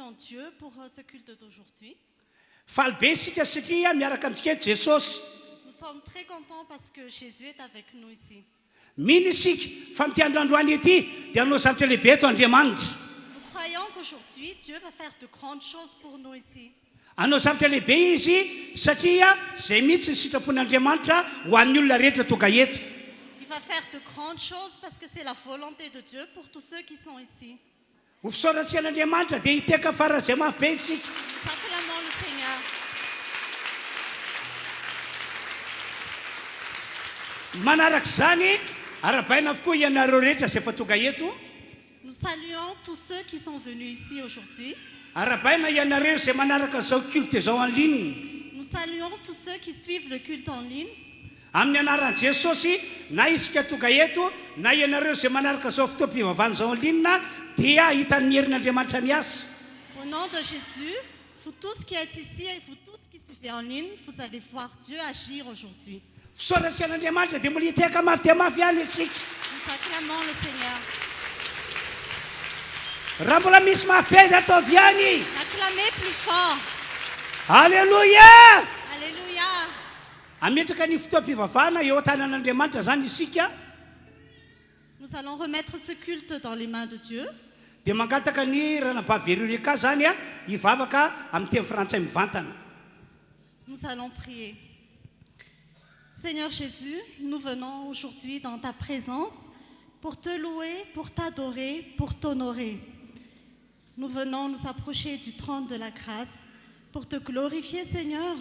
remercions Dieu pour ce culte d'aujourd'hui. Faly be isika satria miaraka amintsika eto Jesosy. Nous sommes très contents parce que Jésus est avec nous ici. Mino isika fa mity androandroany ety dia hanao zavatra lehibe eto Andriamanitra. Nous croyons qu'aujourd'hui, Dieu va faire de grandes choses pour nous ici. Hanao zavatra lehibe izy satria zay mihitsy ny sitrapon'Andriamanitra ho an'ny olona rehetra tonga eto. Il va faire de grandes choses parce que c'est la volonté de Dieu pour tous ceux qui sont ici. Ho fisaorantsian'Andriamanitra dia hiteka farazay mafy be isika. Nous acclamons le Seigneur. Manarak'izany arabaina avokoa ianareo rehetra zay efa tonga eto. Nous saluons tous ceux qui sont venus ici aujourd'hui. Arabaina ianareo zay manaraka zao culte zao en ligne. Nous saluons tous ceux qui suivent le culte en ligne. Amin'ny anaran'i Jesosy na isika tonga eto na ianareo zay manaraka zao fotoam-pivavahana zao en ligne dia hitan'ny herin'Andriamanitra miasa. Au nom de Jésus, vous tous qui êtes ici et vous tous qui suivez en ligne, vous allez voir Dieu agir aujourd'hui. Fisaorantsian'Andriamanitra dia mbola hiteka mafy dia mafy ihany isika. Nous acclamons le Seigneur. Raha mbola misy mafy be dia ataovy ihany. Acclamez plus fort. Alléluia! Alléluia. Ametraka ny fotoam-pivavahana eo an-tanan'Andriamanitra zany isika. Nous allons remettre ce culte dans les mains de Dieu. Dia mangataka ny ranabavy zany hivavaka amin'ny teny frantsay mivantana. Nous allons prier. Seigneur Jésus, nous venons aujourd'hui dans ta présence pour te louer, pour t'adorer, pour t'honorer. Nous venons nous approcher du trône de la grâce pour te glorifier, Seigneur,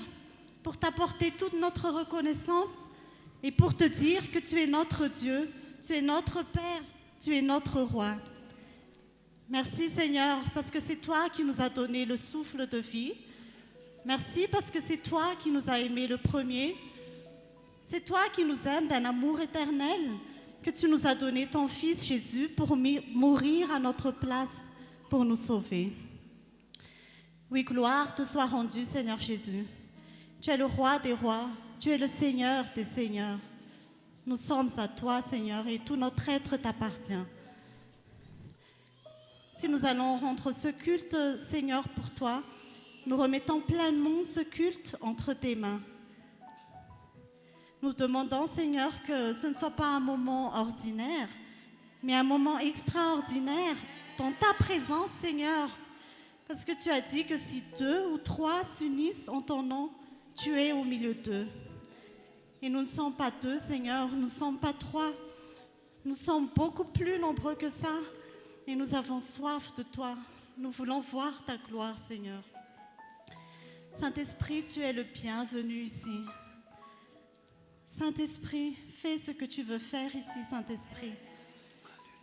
pour t'apporter toute notre reconnaissance et pour te dire que tu es notre Dieu, tu es notre Père, tu es notre Roi. Merci, Seigneur, parce que c'est toi qui nous as donné le souffle de vie. Merci parce que c'est toi qui nous as aimés le premier. C'est toi qui nous aimes d'un amour éternel, que tu nous as donné ton Fils Jésus pour mourir à notre place, pour nous sauver. Oui, gloire te soit rendue, Seigneur Jésus. Tu es le Roi des rois, tu es le Seigneur des seigneurs. Nous sommes à toi, Seigneur, et tout notre être t'appartient. Si nous allons rendre ce culte, Seigneur, pour toi, nous remettons pleinement ce culte entre tes mains. Nous demandons, Seigneur, que ce ne soit pas un moment ordinaire, mais un moment extraordinaire dans ta présence, Seigneur. Parce que tu as dit que si 2 ou 3 s'unissent en ton nom, tu es au milieu d'eux. Et nous ne sommes pas 2, Seigneur, nous ne sommes pas 3. Nous sommes beaucoup plus nombreux que ça. Et nous avons soif de toi. Nous voulons voir ta gloire, Seigneur. Saint-Esprit, tu es le bienvenu ici. Saint-Esprit, fais ce que tu veux faire ici, Saint-Esprit.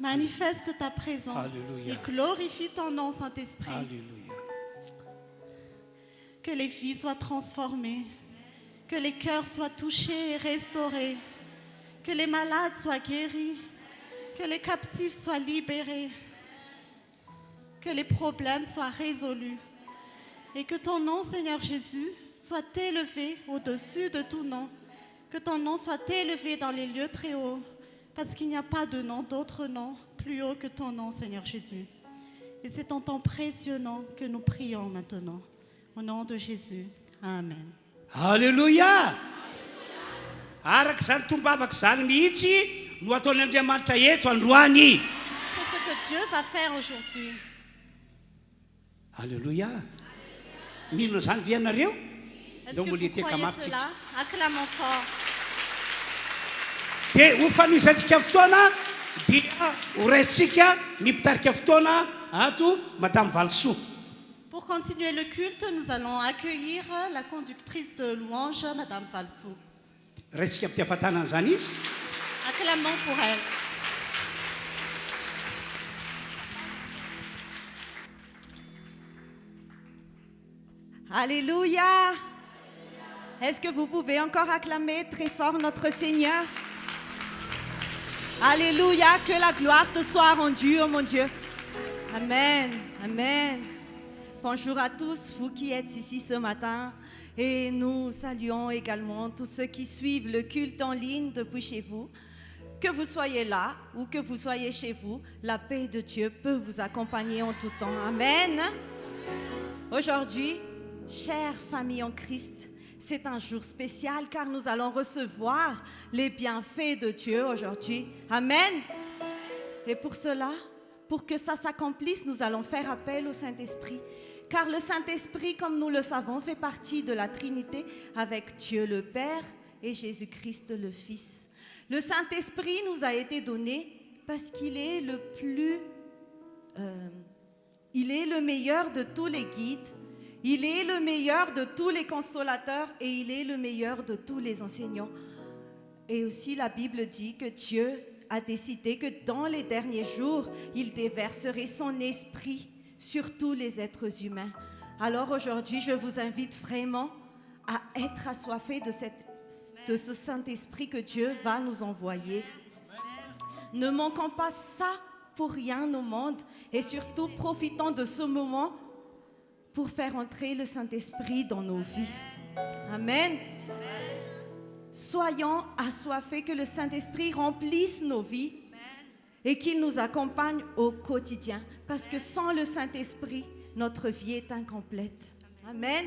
Manifeste ta présence. Alléluia. Et glorifie ton nom, Saint-Esprit. Alléluia. Que les vies soient transformées, que les cœurs soient touchés et restaurés, que les malades soient guéris, que les captifs soient libérés, que les problèmes soient résolus et que ton nom, Seigneur Jésus, soit élevé au-dessus de tout nom. Que ton nom soit élevé dans les lieux très hauts, parce qu'il n'y a pas de nom, d'autre nom plus haut que ton nom, Seigneur Jésus. Et c'est en ton précieux nom que nous prions maintenant. Au nom de Jésus. Amen. Alléluia! Araka zany tombavaka zany mihitsy no ataon'Andriamanitra eto androany. C'est ce que Dieu va faire aujourd'hui. Alléluia! Mino zany ve ianareo? Est-ce que vous croyez cela? Acclamons fort. Dia ho fanoisantsika fotoana dia ho raisitsika ny mpitarika fotoana ato Madame Valsoa. Pour continuer le culte, nous allons accueillir la conductrice de louange, Madame Valsoa. Raisitsika amin'ny hafatanan'izany izy. Acclamons pour elle. Alléluia! Est-ce que vous pouvez encore acclamer très fort notre Seigneur? Alléluia, que la gloire te soit rendue, oh mon Dieu. Amen, amen. Bonjour à tous, vous qui êtes ici ce matin. Et nous saluons également tous ceux qui suivent le culte en ligne depuis chez vous. Que vous soyez là ou que vous soyez chez vous, la paix de Dieu peut vous accompagner en tout temps. Amen. Aujourd'hui, chère famille en Christ, c'est un jour spécial car nous allons recevoir les bienfaits de Dieu aujourd'hui. Amen. Et pour cela, pour que ça s'accomplisse, nous allons faire appel au Saint-Esprit. Car le Saint-Esprit, comme nous le savons, fait partie de la Trinité avec Dieu le Père et Jésus-Christ le Fils. Le Saint-Esprit nous a été donné parce qu'il est il est le meilleur de tous les guides, il est le meilleur de tous les consolateurs et il est le meilleur de tous les enseignants. Et aussi la Bible dit que Dieu a décidé que dans les derniers jours, il déverserait son esprit sur tous les êtres humains. Alors aujourd'hui, je vous invite vraiment à être assoiffés de ce Saint-Esprit que Dieu va nous envoyer. Ne manquons pas ça pour rien au monde et surtout profitons de ce moment pour faire entrer le Saint-Esprit dans nos vies. Amen. Soyons assoiffés que le Saint-Esprit remplisse nos vies et qu'il nous accompagne au quotidien. Parce que sans le Saint-Esprit, notre vie est incomplète. Amen.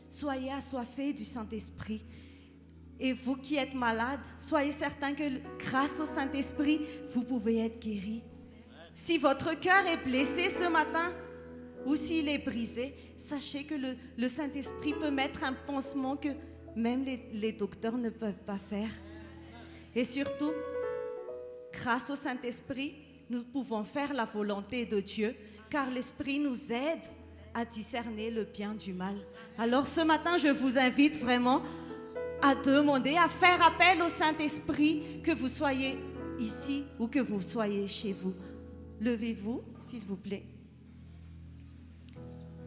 Soyez assoiffés du Saint-Esprit. Et vous qui êtes malades, soyez certains que grâce au Saint-Esprit, vous pouvez être guéris. Si votre cœur est blessé ce matin ou s'il est brisé, sachez que le Saint-Esprit peut mettre un pansement que même les docteurs ne peuvent pas faire. Et surtout, grâce au Saint-Esprit, nous pouvons faire la volonté de Dieu, car l'Esprit nous aide à discerner le bien du mal. Alors ce matin, je vous invite vraiment à demander, à faire appel au Saint-Esprit, que vous soyez ici ou que vous soyez chez vous. Levez-vous, s'il vous plaît.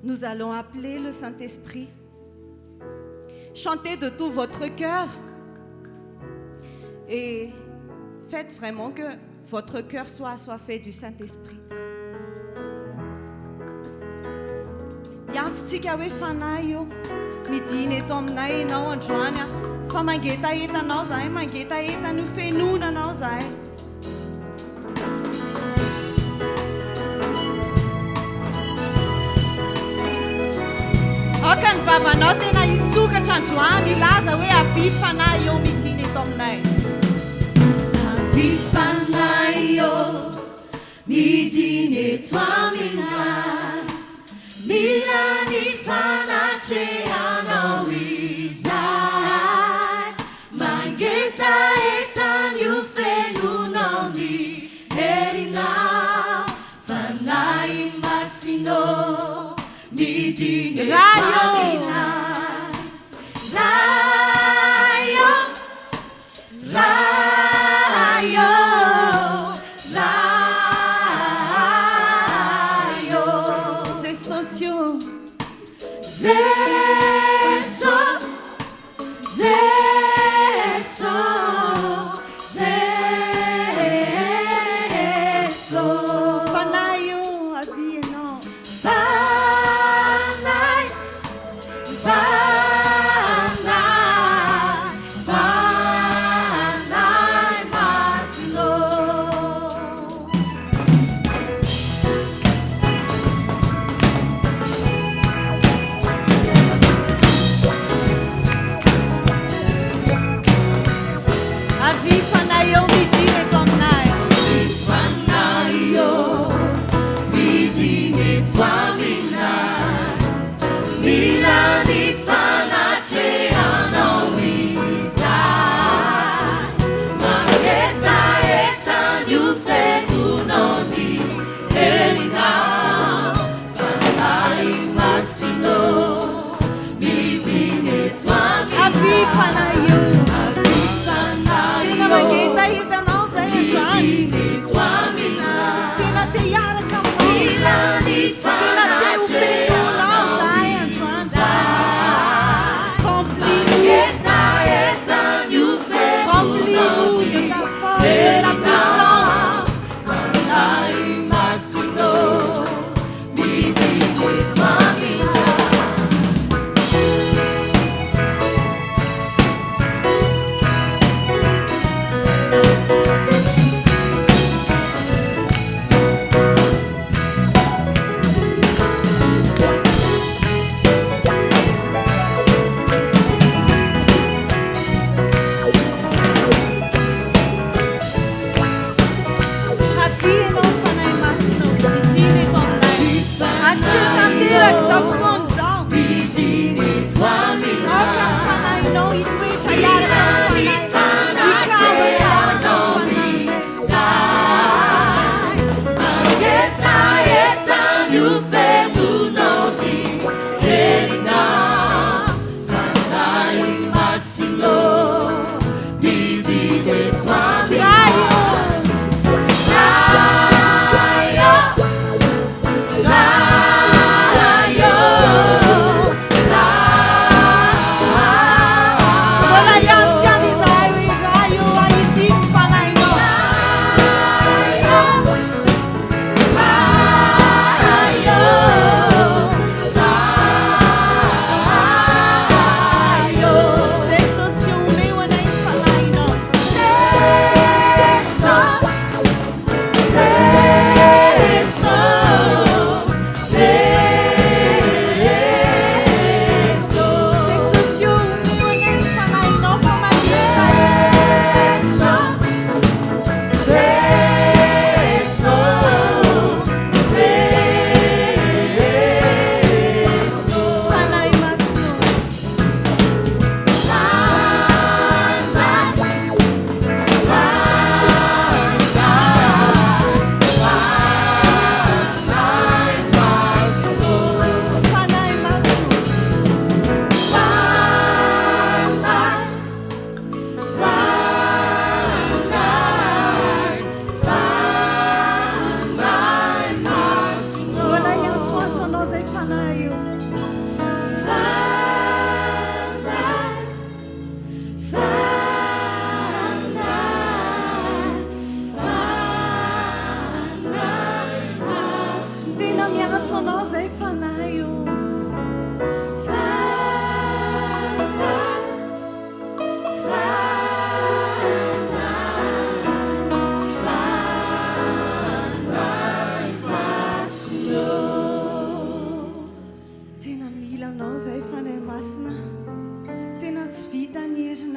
Nous allons appeler le Saint-Esprit. Chantez de tout votre cœur et faites vraiment que votre cœur soit assoiffé du Saint-Esprit. Yantsikawe fanayo midiny eto aminay enao androany fa mangetaeta anao zahay mangetaeta ny fenonanao zahay. Aka ny vavanao tena hisokatra androany ilaza hoe avy fanahy eo midiny eto aminay. Avy fanahy eo midiny eto aminay, mila ny fanatrehanao izay, mangetaeta ny fenonao ny herinao, fanahy masinao midiny eto aminay. Rayo, rayo, rayo. Ces sociaux, Zeso, zeso, zeso. fanahy eo avy enao. Fanay, fanay, fanay masino. Avy fanahy eo midiny eto aminay. Fanahy eo midiny eto aminay, mila ny fanatrehanao izay, mangetaeta ny fenonao ny herinao, fanahy masinao midiny eto Avy aminay. fanahy eo. Avy fanahy Tena eo mangetaeta anao zahay androany. midiny eto aminay, Tena te hiaraka aminao. mila ny Tena te ho fenonao zahay androany. Mangetaeta ny Remplis-nous de ta force, de ta puissance. fanahy masinao midiny eto aminay.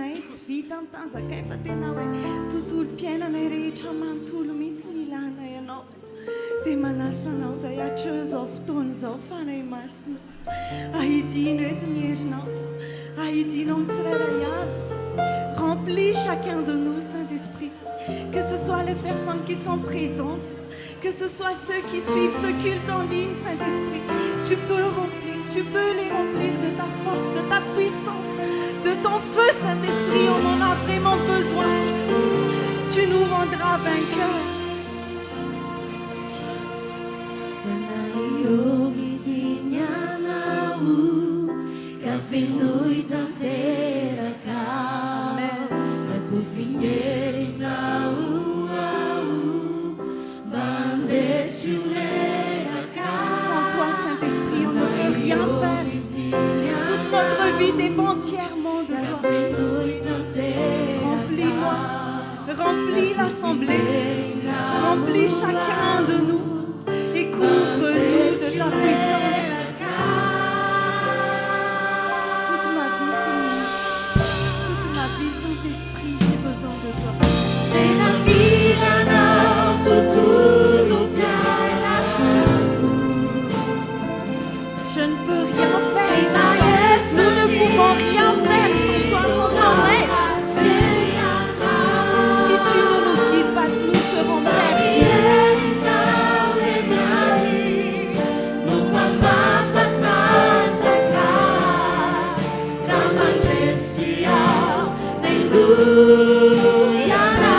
anay tsy vita nitanjaka tena hoe tontolo-piainanay rehetra manontolo mihitsy ny ilana ianao dia manasanao izay hatreo izao fotoana izao fanahy masina ahidino eto ny herinao ahidino amin'ny tsirairay avy remplis chacun de nous Saint-Esprit que ce soit les personnes qui sont présentes que ce soit ceux qui suivent ce culte en ligne Saint-Esprit tu peux les remplir de ta force de ta puissance de ton feu Saint-Esprit on en a vraiment besoin tu nous rendras vainqueurs. Sans toi Saint-Esprit on ne peut rien faire. Toute notre vie dépend entièrement de toi. Remplis-moi, remplis l'assemblée, remplis chacun de nous et couvre-nous de ta puissance. Toute ma vie Seigneur, toute ma vie Saint-Esprit, j'ai besoin de toi. Je ne peux rien faire. Nous ne pouvons rien faire sans toi, sans ton aide. Si tu ne nous guides pas, nous serons perdus.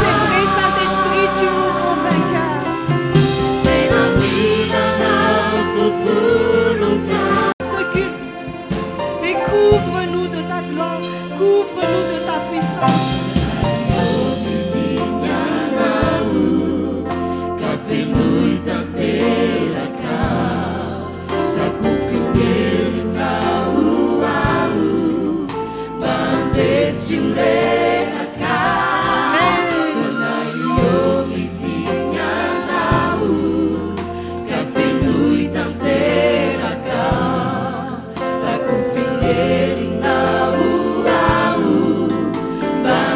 C'est vrai, Saint-Esprit, tu nous rends vainqueurs. Et couvre-nous de ta gloire, couvre-nous de ta puissance. Bye.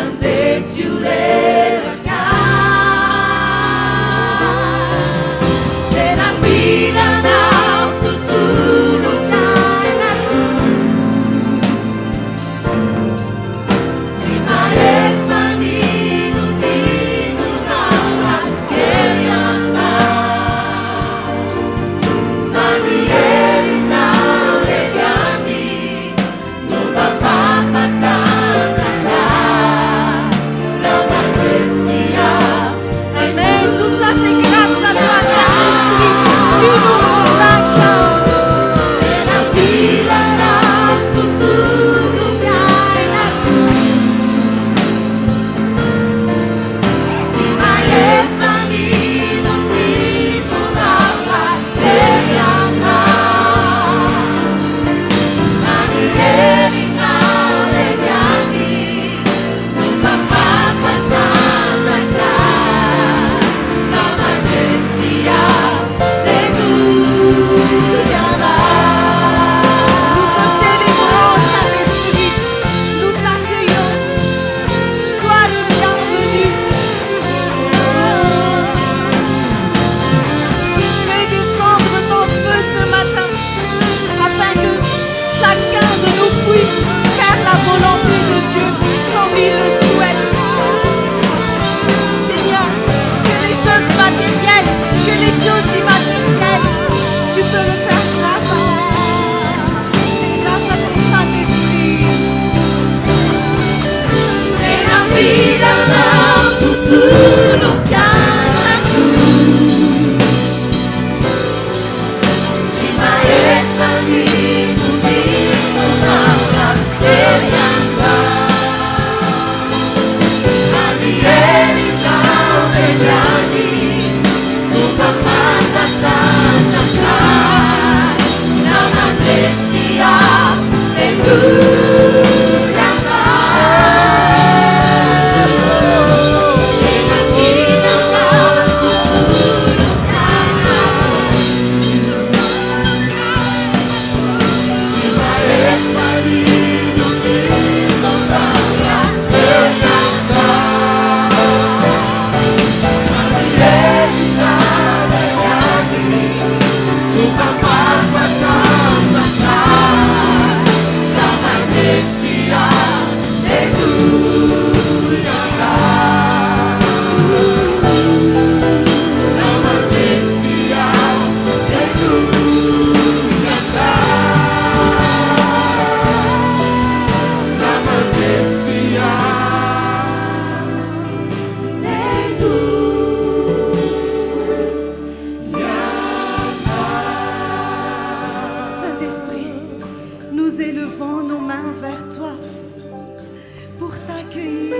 t'accueillir.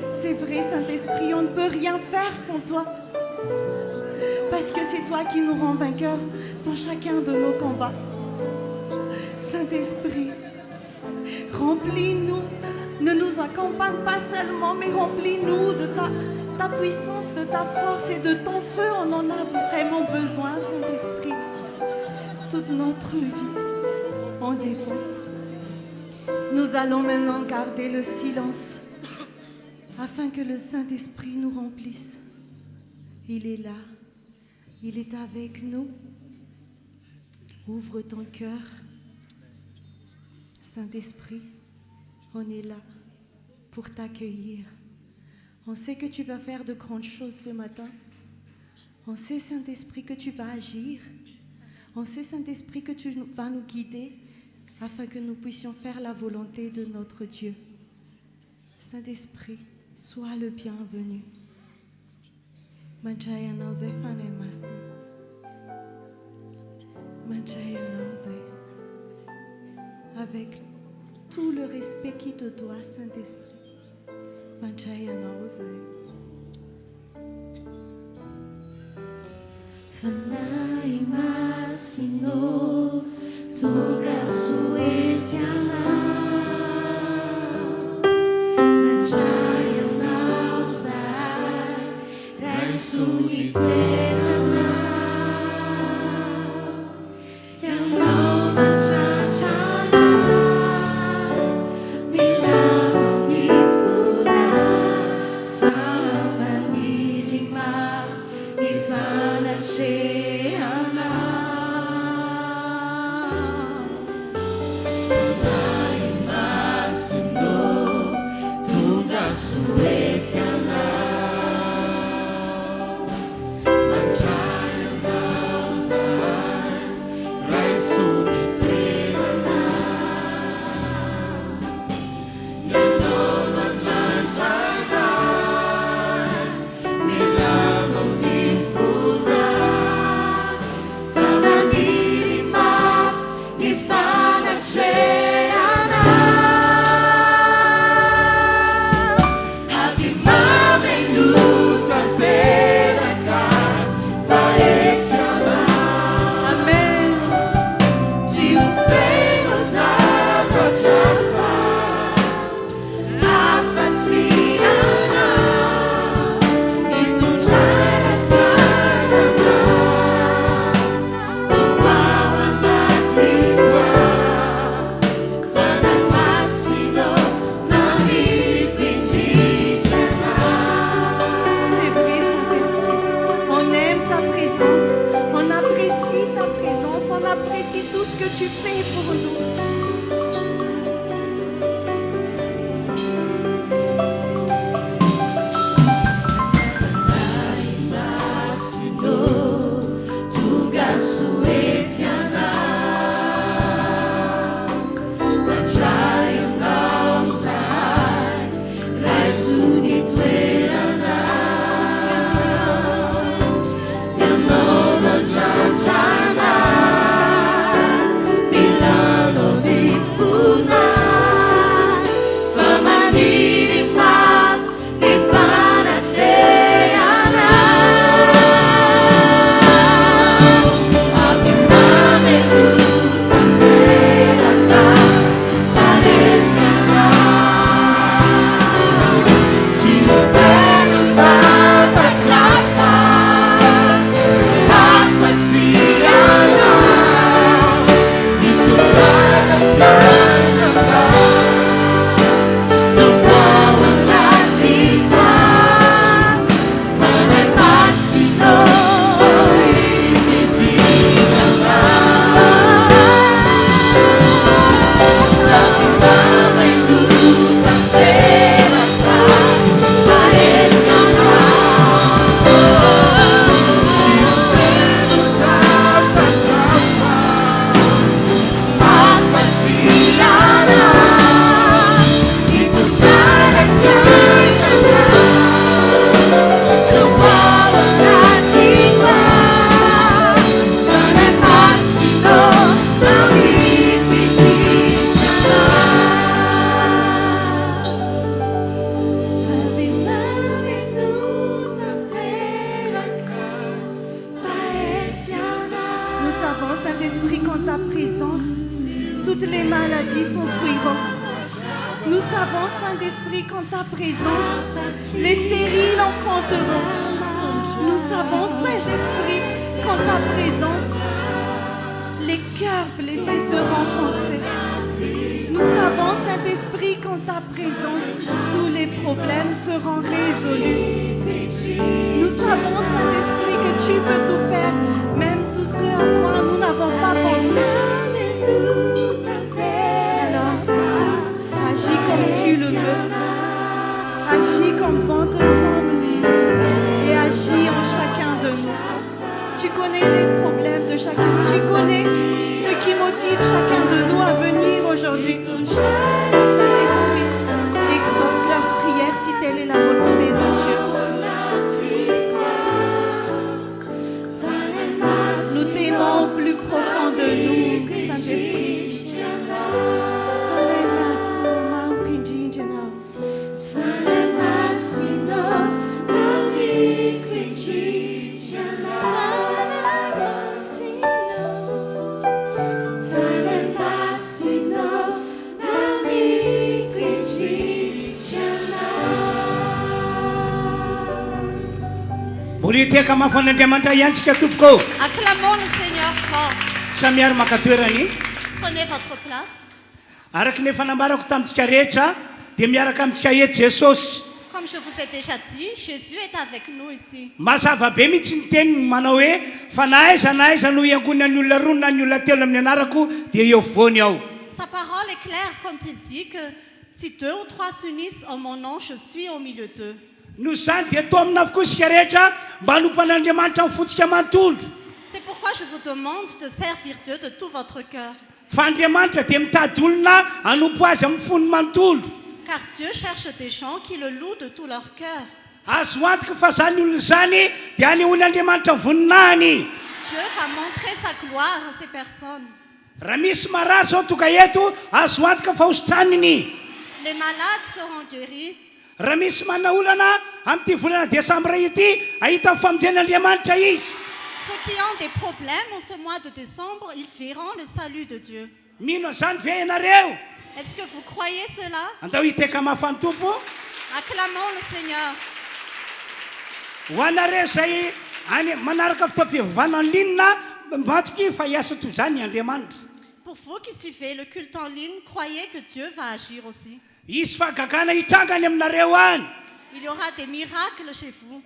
C'est vrai, Saint-Esprit, on ne peut rien faire sans toi. Parce que c'est toi qui nous rends vainqueurs dans chacun de nos combats. Saint-Esprit, remplis-nous. Ne nous accompagne pas seulement, mais remplis-nous de ta puissance, de ta force et de ton feu. On en a vraiment besoin, Saint-Esprit. Toute notre vie en dépend. Nous allons maintenant garder le silence afin que le Saint-Esprit nous remplisse. Il est là, il est avec nous. Ouvre ton cœur. Saint-Esprit, on est là pour t'accueillir. On sait que tu vas faire de grandes choses ce matin. On sait, Saint-Esprit, que tu vas agir. On sait, Saint-Esprit, que tu vas nous guider afin que nous puissions faire la volonté de notre Dieu. Saint-Esprit, sois le bienvenu. Manchaya nausea fane masi. Manchaya nausea. Avec tout le respect qui te doit, Saint-Esprit. Manchaya nausea. Fanai masino tuga suetiana Manchaya nausea Raisuni tuerana Siamo na chachana Milano ni funa Fama ni rima Ni fana ceana Fanai masino Tuga suetiana Manchaya nausea Raisuni tuerana Yanona chachana Milano ni funa Fama ni rima Ni fana ceana Ave Maria qu'en ta présence, les stériles enfanteront. Nous savons, Saint-Esprit, qu'en ta présence, les cœurs blessés seront pansés. Nous savons, Saint-Esprit, qu'en ta présence, tous les problèmes seront résolus. Nous savons, Saint-Esprit, que tu peux tout faire, même tout ce à quoi nous n'avons pas pensé. Alors, agis comme tu le veux. Agis comme bon te semble. Et agis en chacun de nous. Tu connais les problèmes de chacun. Tu connais ce qui motive chacun de nous à venir aujourd'hui. Saint-Esprit, exauce leur prière si telle est la volonté de Dieu. Nous t'aimons au plus profond de nous, Saint-Esprit. Oliteka mafan'Andriamanitra iantsika tompoko. Acclamons le Seigneur fort. Samiary maka toerany. Prenez votre place. Araka ny fanambarako tamintsika rehetra dia miaraka amintsika eto Jesosy. Comme je vous ai déjà dit, Jésus est avec nous ici. Mazava be mihitsy ny teniny manao hoe fa na aiza no iangonana ny olona roa na ny olona telo amin'ny anarako dia eo voany aho. Sa parole est claire quand il dit que si 2 ou 3 s'unissent en mon nom, je suis au milieu d'eux. No zany dia to amina avokoa isika rehetra mba hanompan'Andriamanitra amin'ny fotsika manontolo. C'est pourquoi je vous demande de servir Dieu de tout votre cœur. Fa Andriamanitra dia mitady olona hanompo azy amin'ny fony manontolo. Car Dieu cherche des gens qui le louent de tout leur cœur. Azo antoka fa zany olona zany dia anehoan'Andriamanitra ny voninahiny. Dieu va montrer sa gloire à ces personnes. Raha misy marary zao toka eto azo antoka fa hositraniny. Les malades seront guéris. Raha misy manana olana amin'ity volana Desambra ity ahita ny famonjen'Andriamanitra izy. Ceux qui ont des problèmes en ce mois de décembre, ils verront le salut de Dieu. Mino zany ve ianareo? Est-ce que vous croyez cela? Andao hiteka mafany tompo. Acclamons le Seigneur. Ho anareo zay any manaraka fitaom-pivavahana en ligne matoky fa hiasa toy zany Andriamanitra. Pour vous qui suivez le culte en ligne, croyez que Dieu va agir aussi. Isy fahagagana hitrangany aminareo any. Il y aura des miracles chez vous.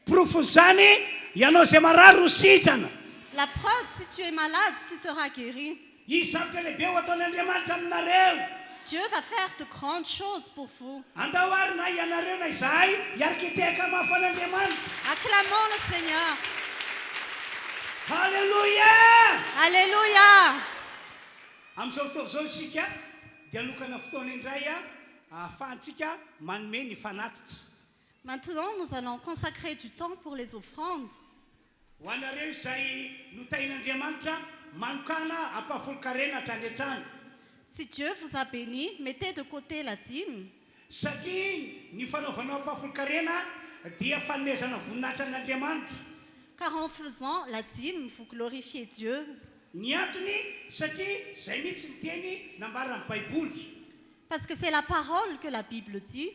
Profony zany ianao zay marary ho sitrana. La preuve, si tu es malade, tu seras guéri. Izy zavatra lehibe ho ataon'Andriamanitra aminareo. Dieu va faire de grandes choses pour vous. Andao ary na ianareo na izahay hiaraka hiteka mafan'Andriamanitra. Acclamons le Seigneur. Alléluia! Alléluia! Amin'izao fotoana izao isika dia lokana fotoana indray ahafahantsika manome ny fanatitra. Maintenant, nous allons consacrer du temps pour les offrandes. Ho anareo izay notahin'Andriamanitra manokana hampahafolo-karena hatrany. Si Dieu vous a béni, mettez de côté la dîme. Satria ny fanaovanao hampahafolo-karena dia fanomezana voninahitra an'Andriamanitra. Car en faisant la dîme, vous glorifiez Dieu. Ny antony satria izay mihitsy ny teny nambarana ny Baiboly. Parce que c'est la parole que la Bible dit.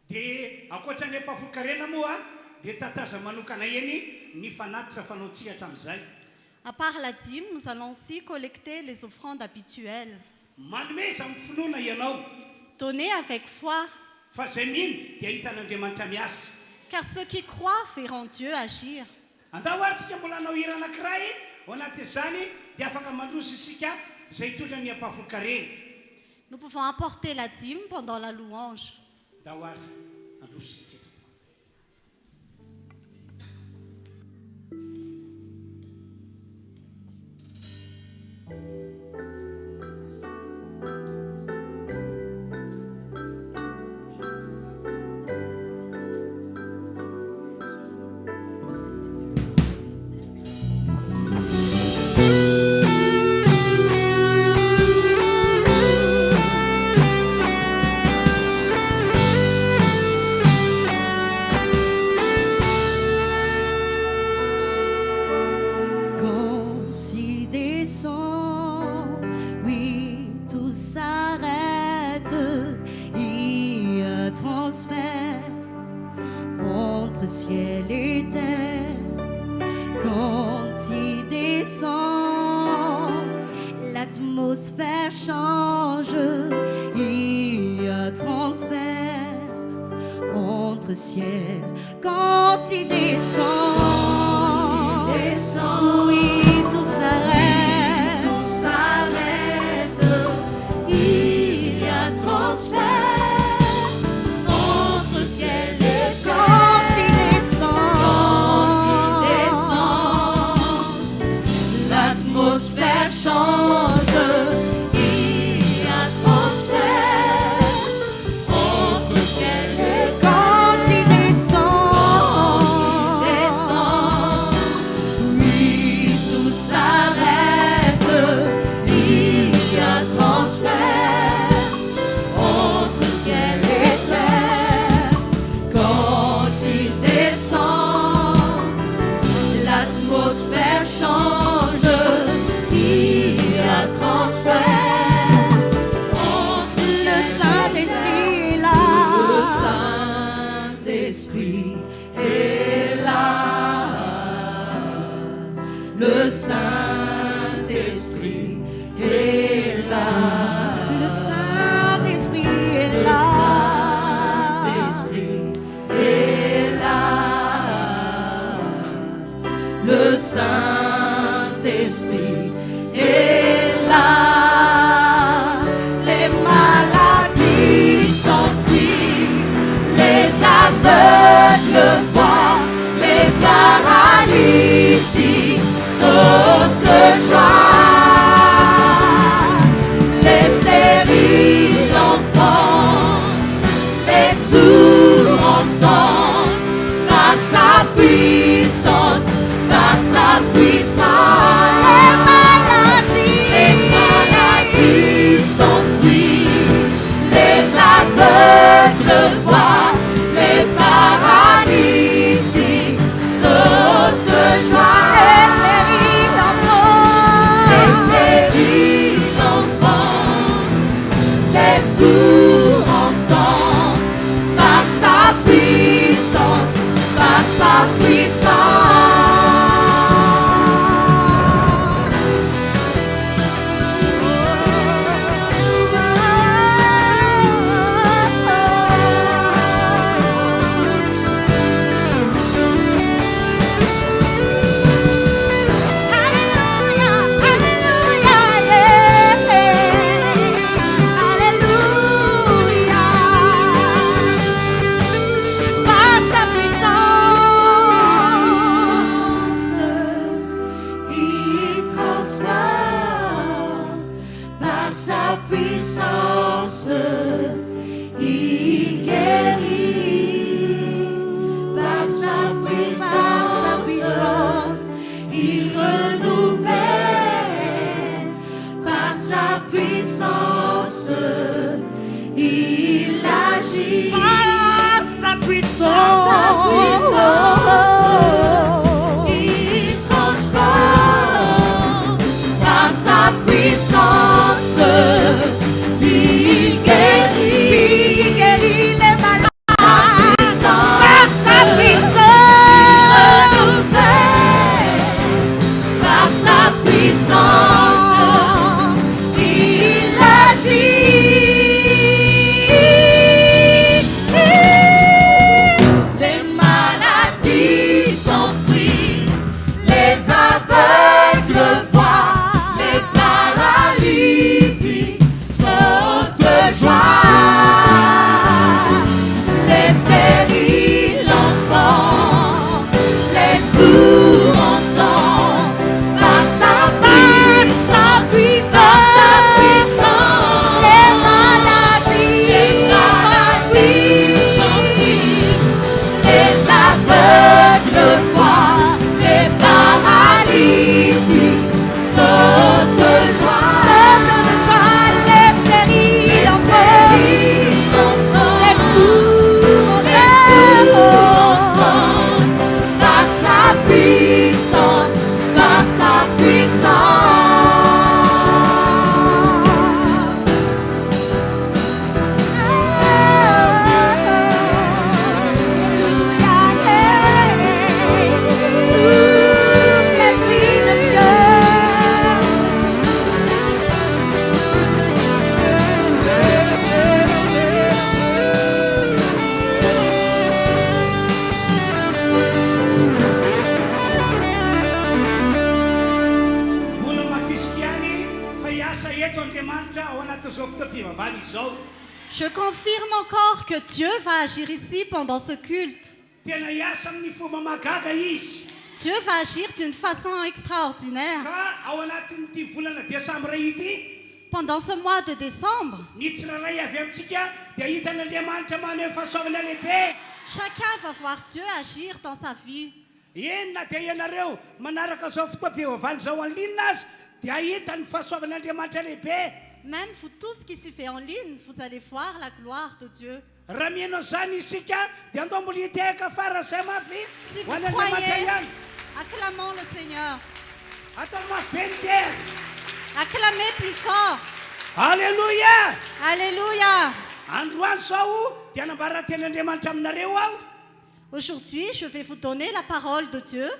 Dia ankoatran'ny hampahafolo-karena moa dia tataza manokana eny ny fanatitra fanaontsika hatramin'izay. À part la dîme, nous allons aussi collecter les offrandes habituelles. Manomeza amin'ny finoana ianao. Donnez avec foi. Fa izay mino dia hitan'Andriamanitra miasa. Car ceux qui croient verront Dieu agir. Andao ary tsika mbola hanao hira anankiray ao anatin'izany dia afaka mandroso isika izay hitondra ny hampahafolo-karena. Nous pouvons apporter la dîme pendant la louange. Andao ary androso isika. entre ciel et terre. Quand il descend, l'atmosphère change, il y a transfert entre ciel. Quand il descend, oui, tout s'arrête, il y a transfert entre ciel et terre. Quand il descend, l'atmosphère change, il y a transfert entre ciel et terre. Quand il descend, oui, tout s'arrête, il y a transfert entre ciel et terre. Quand il descend, l'atmosphère change, il y a transfert entre le Saint-Esprit là. Le Saint-Esprit est là. Le Saint-Esprit est là. Le Saint-Esprit est là. Le Saint-Esprit est là. Les maladies s'enfuient, les aveugles voient, les paralytiques sautent de joie. Les stériles entendent, les sourds entendent, par sa puissance, par sa puissance. Les maladies s'enfuient, les aveugles voient, les paralytiques sautent de joie. Les stériles entendent, les sourds entendent, par sa puissance, par sa puissance. Je confirme encore que Dieu va agir ici pendant ce culte. tena hiasa amin'ny fomba magaga izy Dieu va agir d'une façon extraordinaire. ka ao anatin'ity volana desambra ity Pendant ce mois de décembre, ny tsiraray avy amintsika dia hitan'andriamanitra maneho fahasoavana lehibe. chacun va voir Dieu agir dans sa vie. Inona dia ianareo manaraka zao fotoam-pivavahana zao anlinina azy dia hita ny fahasoavan'andriamanitra lehibe. Même vous tous qui suivez en ligne, vous allez voir la gloire de Dieu. Raha mihainao zany isika dia andao mbola hitehaka fara zay mafy Si ho vous an'andriamanitra croyez, ihany. acclamons le Seigneur. Atao mafy be ny tena. Acclamez plus fort. Alléluia. Alléluia. Androany zao dia anambara ten'andriamanitra aminareo aho. Aujourd'hui, je vais vous donner la parole de Dieu.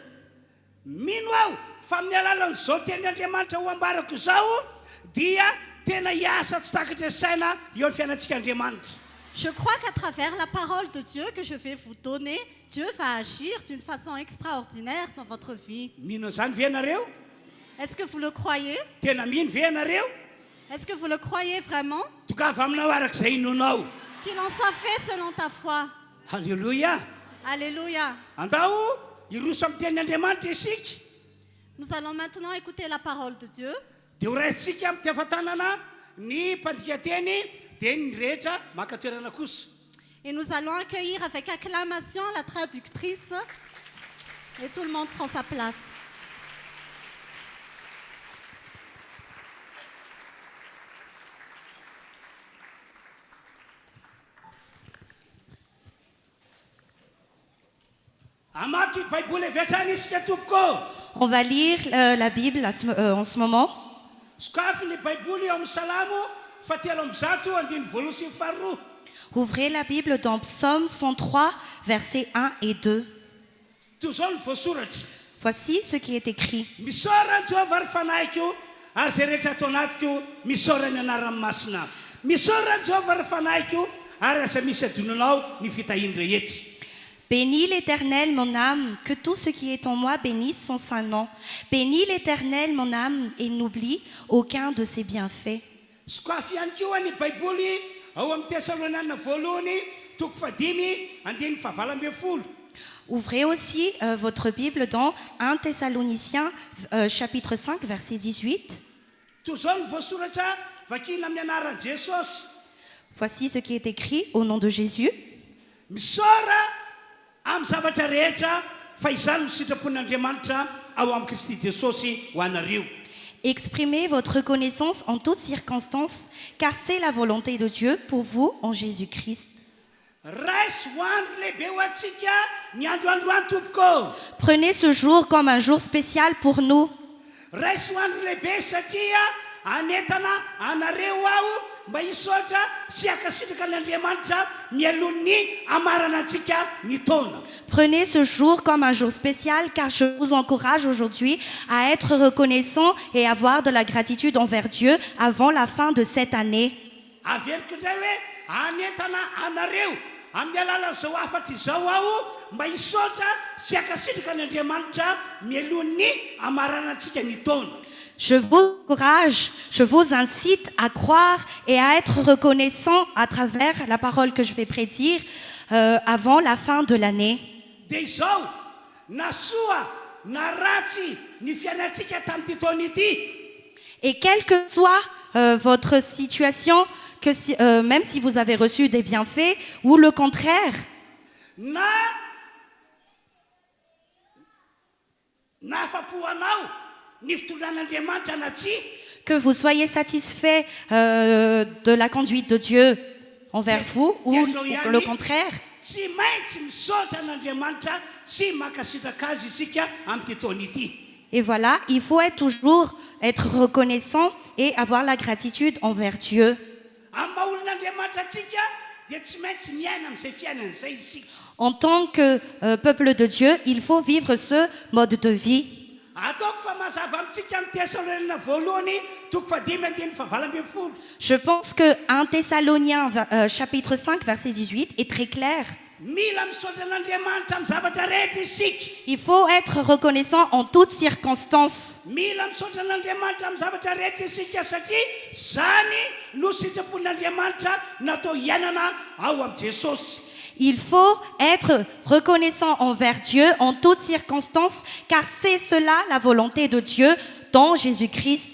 Mino aho fa amin'ny alalan'izao ten'andriamanitra ho ambarako izao dia tena hiasa tsy takatra saina eo amin'ny fiainantsika Andriamanitra. Je crois qu'à travers la parole de Dieu que je vais vous donner, Dieu va agir d'une façon extraordinaire dans votre vie. Mino zany ve ianareo? Est-ce que vous le croyez? Tena mino ve ianareo? Est-ce que vous le croyez vraiment? Tokava aminao arak'izay inonao. Qu'il en soit fait selon ta foi. Halleluja. Alléluia. Andao iroso amin'ny tenin'Andriamanitra isika. Nous allons maintenant écouter la parole de Dieu. Dia ho raisitsika amin'ny tefatanana ny mpandika-teny dia ny rehetra maka toerana kosa. Et nous allons accueillir avec acclamation la traductrice. Et tout le monde prend sa place. Amaky baiboly vetrany isika tompoko. On va lire la Bible en ce moment. Sokafy ny baiboly eo amin'ny salamo fahatelo amby zato andiny voalohany sy ny faharoa. Ouvrez la Bible dans Psaume 103, versets 1 et 2. Toy izao ny voasoratra. Voici ce qui est écrit. Misaorany Jehovah ary fanahiko ary zay rehetra atao anatiko misaorany anarany masina. Misaorany Jehovah ary fanahiko ary aza misy adonanao ny fitahiny rehetra. Bénis l'Éternel, mon âme, que tout ce qui est en moi bénisse son saint nom. Bénis l'Éternel, mon âme, et n'oublie aucun de ses bienfaits. Sokafy ihany koa ny baiboly ao amin'ny Tesaloniana voalohany toko fadimy andiny fahavalo amby folo. Ouvrez aussi votre Bible dans 1 Thessaloniciens, chapitre 5, verset 18. Toy izao ny voasoratra vakina amin'ny anaran'i Jesosy. Voici ce qui est écrit au nom de Jésus. Misaora amin'ny zavatra rehetra fa izany no sitrapon'Andriamanitra ao amin'ny Kristy Jesosy ho anareo. Exprimez votre reconnaissance en toutes circonstances, car c'est la volonté de Dieu pour vous en Jésus-Christ. Raisy ho andro lehibe ho antsika ny androandroany tompoko. Prenez ce jour comme un jour spécial pour nous. Raisy ho andro lehibe satria anentana anareo aho mba hisaotra sy hakasitraka an'Andriamanitra mialohan'ny amarana antsika ny taona. Prenez ce jour comme un jour spécial, car je vous encourage aujourd'hui à être reconnaissant et avoir de la gratitude envers Dieu avant la fin de cette année. Averiko indray hoe anentana anareo amin'ny alalan'izao afatra izao aho mba hisaotra sy hakasitraka an'Andriamanitra mialohan'ny amarana antsika ny taona. Je vous encourage, je vous incite à croire et à être reconnaissant à travers la parole que je vais prédire avant la fin de l'année. Dia izao na soa na ratsy ny fiainantsika tamin'ity taona ity. Et quelle que soit votre situation, même si vous avez reçu des bienfaits ou le contraire, Na afa-po anao ny fitondran'Andriamanitra na tsy. que vous soyez satisfait de la conduite de Dieu envers vous ou le contraire, Tsy maintsy misaotra an'Andriamanitra sy mankasitraka azy isika amin'ity taona ity. et voilà, il faut toujours être reconnaissant et avoir la gratitude envers Dieu. Amin'ny maha olon'Andriamanitra antsika dia tsy maintsy miaina amin'izay fiainan'izay isika. En tant que peuple de Dieu, il faut vivre ce mode de vie. Ataoko fa mazava amintsika amin'ny Tesaloniana voalohany toko fadimy andiny fahavalo amby folo. Je pense que 1 Thessaloniens chapitre 5 verset 18 est très clair. mila misaotra an'andriamanitra amin'ny zavatra rehetra isika. Il faut être reconnaissant en toutes circonstances. Mila misaotra an'andriamanitra amin'ny zavatra rehetra isika satria zany no sitrapon'andriamanitra natao hiainana ao amin'i Jesosy. Il faut être reconnaissant envers Dieu en toutes circonstances, car c'est cela la volonté de Dieu dans Jésus-Christ.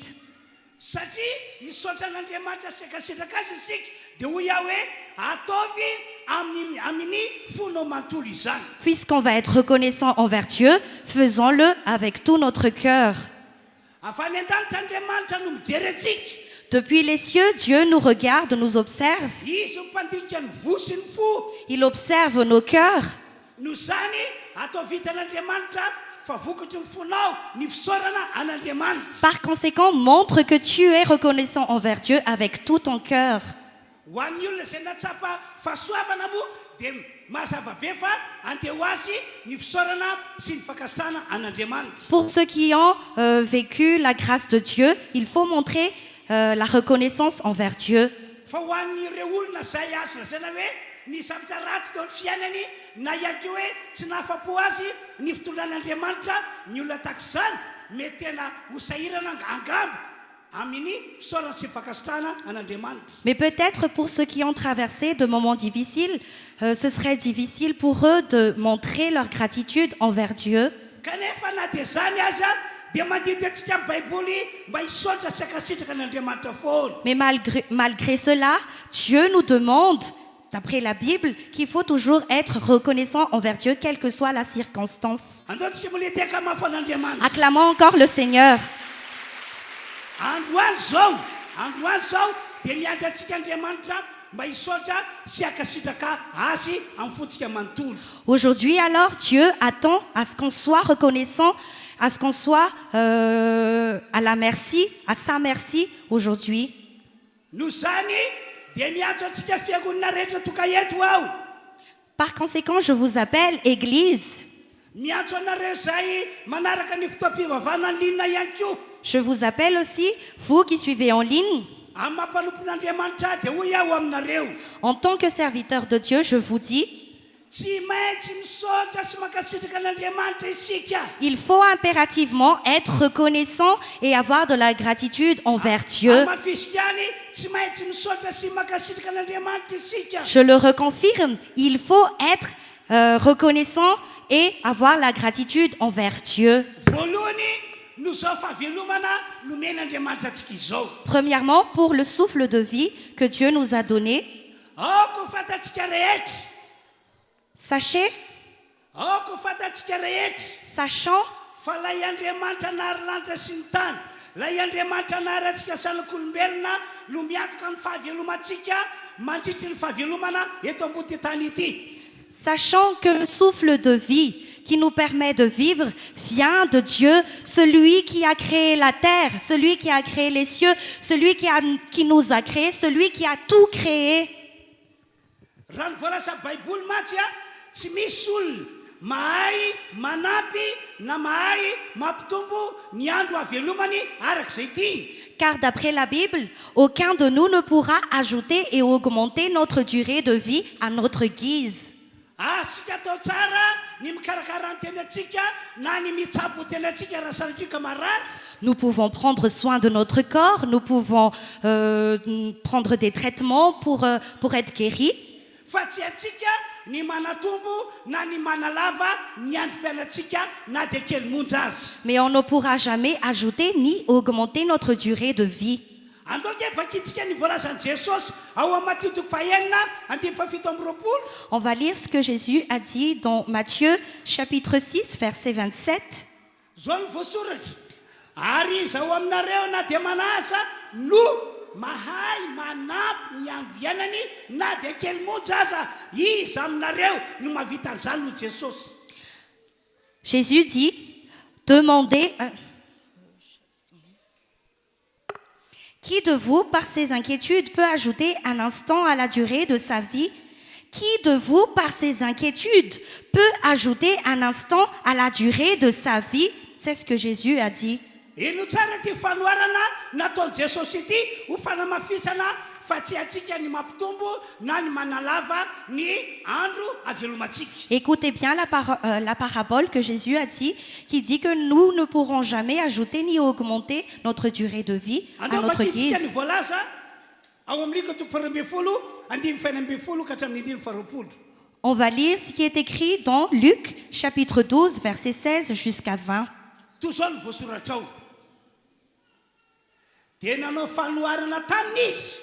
Satria hisaotra an'andriamanitra siakasitraka azy isika dia hoy aho hoe ataovy amin'ny fonao manontolo izany. Puisqu'on va être reconnaissant envers Dieu, faisons-le avec tout notre cœur. Avy any an-danitra andriamanitra no mijery antsika. Depuis les cieux, Dieu nous regarde, nous observe. Izy mpandinika ny vo sy ny fo. Il observe nos cœurs. No zany atao vitan'andriamanitra fa vokatry ny fonao ny fisaorana an'andriamanitra. Par conséquent, montre que tu es reconnaissant envers Dieu avec tout ton cœur. Ho an'ny olona izay natsapa fahasoavana moa dia mazava be fa andeha ho azy ny fisaorana sy ny fakasana an'andriamanitra. Pour ceux qui ont vécu la grâce de Dieu, il faut montrer la reconnaissance envers Dieu. Fa ho an'ireo olona izay azo lazaina hoe ny zavatra ratsy teo amin'ny fiainany na ihany koa hoe tsy nahafa-po azy ny fitondran'andriamanitra, ny olona tahak'izany mety tena ho sahirana angamba amin'ny fisaorana sy fakasitrahana an'andriamanitra. Mais peut-être pour ceux qui ont traversé de moments difficiles, ce serait difficile pour eux de montrer leur gratitude envers Dieu. Kanefa na dia zany aza dia mandidy antsika amin'ny baiboly mba hisaotra sy akasitraka an'andriamanitra foana. Mais malgré cela, Dieu nous demande, d'après la Bible, qu'il faut toujours être reconnaissant envers Dieu, quelle que soit la circonstance. Andaontsika moleteka mafo an'andriamanitra. Acclamons encore le Seigneur. Androany zao dia miandry antsika andriamanitra mba hisaotra sy akasitraka azy amin'ny fontsika manontolo. Aujourd'hui, alors, Dieu attend à ce qu'on soit reconnaissant, à ce qu'on soit à la merci, à sa merci aujourd'hui. No zany dia miantso antsika fiangonana rehetra toka eto ao. Par conséquent, je vous appelle Église. Miantso anareo zay manaraka ny fitoam-pivavahana ny liona ihany koa. Je vous appelle aussi, vous qui suivez en ligne. Amin'ny mampanompon'andriamanitra dia hoy aho aminareo. En tant que serviteur de Dieu, je vous dis, Tsy maintsy misaotra sy makasitraka an'andriamanitra isika. il faut impérativement être reconnaissant et avoir de la gratitude envers Dieu. Amafisika any tsy maintsy misaotra sy makasitraka an'andriamanitra isika. Je le reconfirme, il faut être reconnaissant et avoir la gratitude envers Dieu. Voalohany no zao fahavelomana nomen'andriamanitra antsika izao. Premièrement, pour le souffle de vie que Dieu nous a donné. Aoko fantatsika rehetra. Sachez, Aoko fantatsika rehetra. sachant Fa lay andriamanitra nahary lanitra sy ny tany, lay andriamanitra nahary antsika zanak'olombelona no miantoka ny fahavelomantsika mandritry ny fahavelomana eto ambony tany ity. Sachant que le souffle de vie qui nous permet de vivre vient de Dieu, celui qui a créé la terre, celui qui a créé les cieux, celui qui nous a créés, celui qui a tout créé. Raha ny voalaza baiboly mantsy tsy misy olona mahay manampy na mahay mampitombo ny andro havelomany arak'izay tiany. Car d'après la Bible, aucun de nous ne pourra ajouter et augmenter notre durée de vie à notre guise. Asika atao tsara ny mikarakara ny tenantsika na ny mitsapo tenantsika raha sanatria camarade. Nous pouvons prendre soin de notre corps, nous pouvons prendre des traitements pour être guéris. Fa tsy atsika ny manatombo na ny manalava ny androm-piainantsika na dia kely monja azy. Mais on ne pourra jamais ajouter ni augmenter notre durée de vie. Andoka vakitsika ny voalazan'i Jesosy ao amin'ny Matthieu toko fahaenina andimy fafito amby roapolo. On va lire ce que Jésus a dit dans Matthieu chapitre 6 verset 27. Zao ny voasoratra. Ary izao aminareo na dia manasa no mahay manampy ny andro iainany na dia kely monja aza, iza aminareo no mahavita an'izany no Jesosy. Jésus dit, demandez... Qui de vous, par ses inquiétudes, peut ajouter un instant à la durée de sa vie? Qui de vous, par ses inquiétudes, peut ajouter un instant à la durée de sa vie? C'est ce que Jésus a dit. Ino tsara ty fanoarana nataon'i Jesosy ity ho fanamafisana fa tsy atsika ny mampitombo na ny manalava ny andro avelomantsika. Écoutez bien la parabole que Jésus a dit, qui dit que nous ne pourrons jamais ajouter ni augmenter notre durée de vie à notre Andao ny guise. voalaza ao amin'ny toko 12 ka hatramin'ny 20. On va lire ce qui est écrit dans Luc, chapitre 12, verset 16 jusqu'à 20. Toy zao ny voasoratra ao. Dia nanao fanoharana tamin'izy.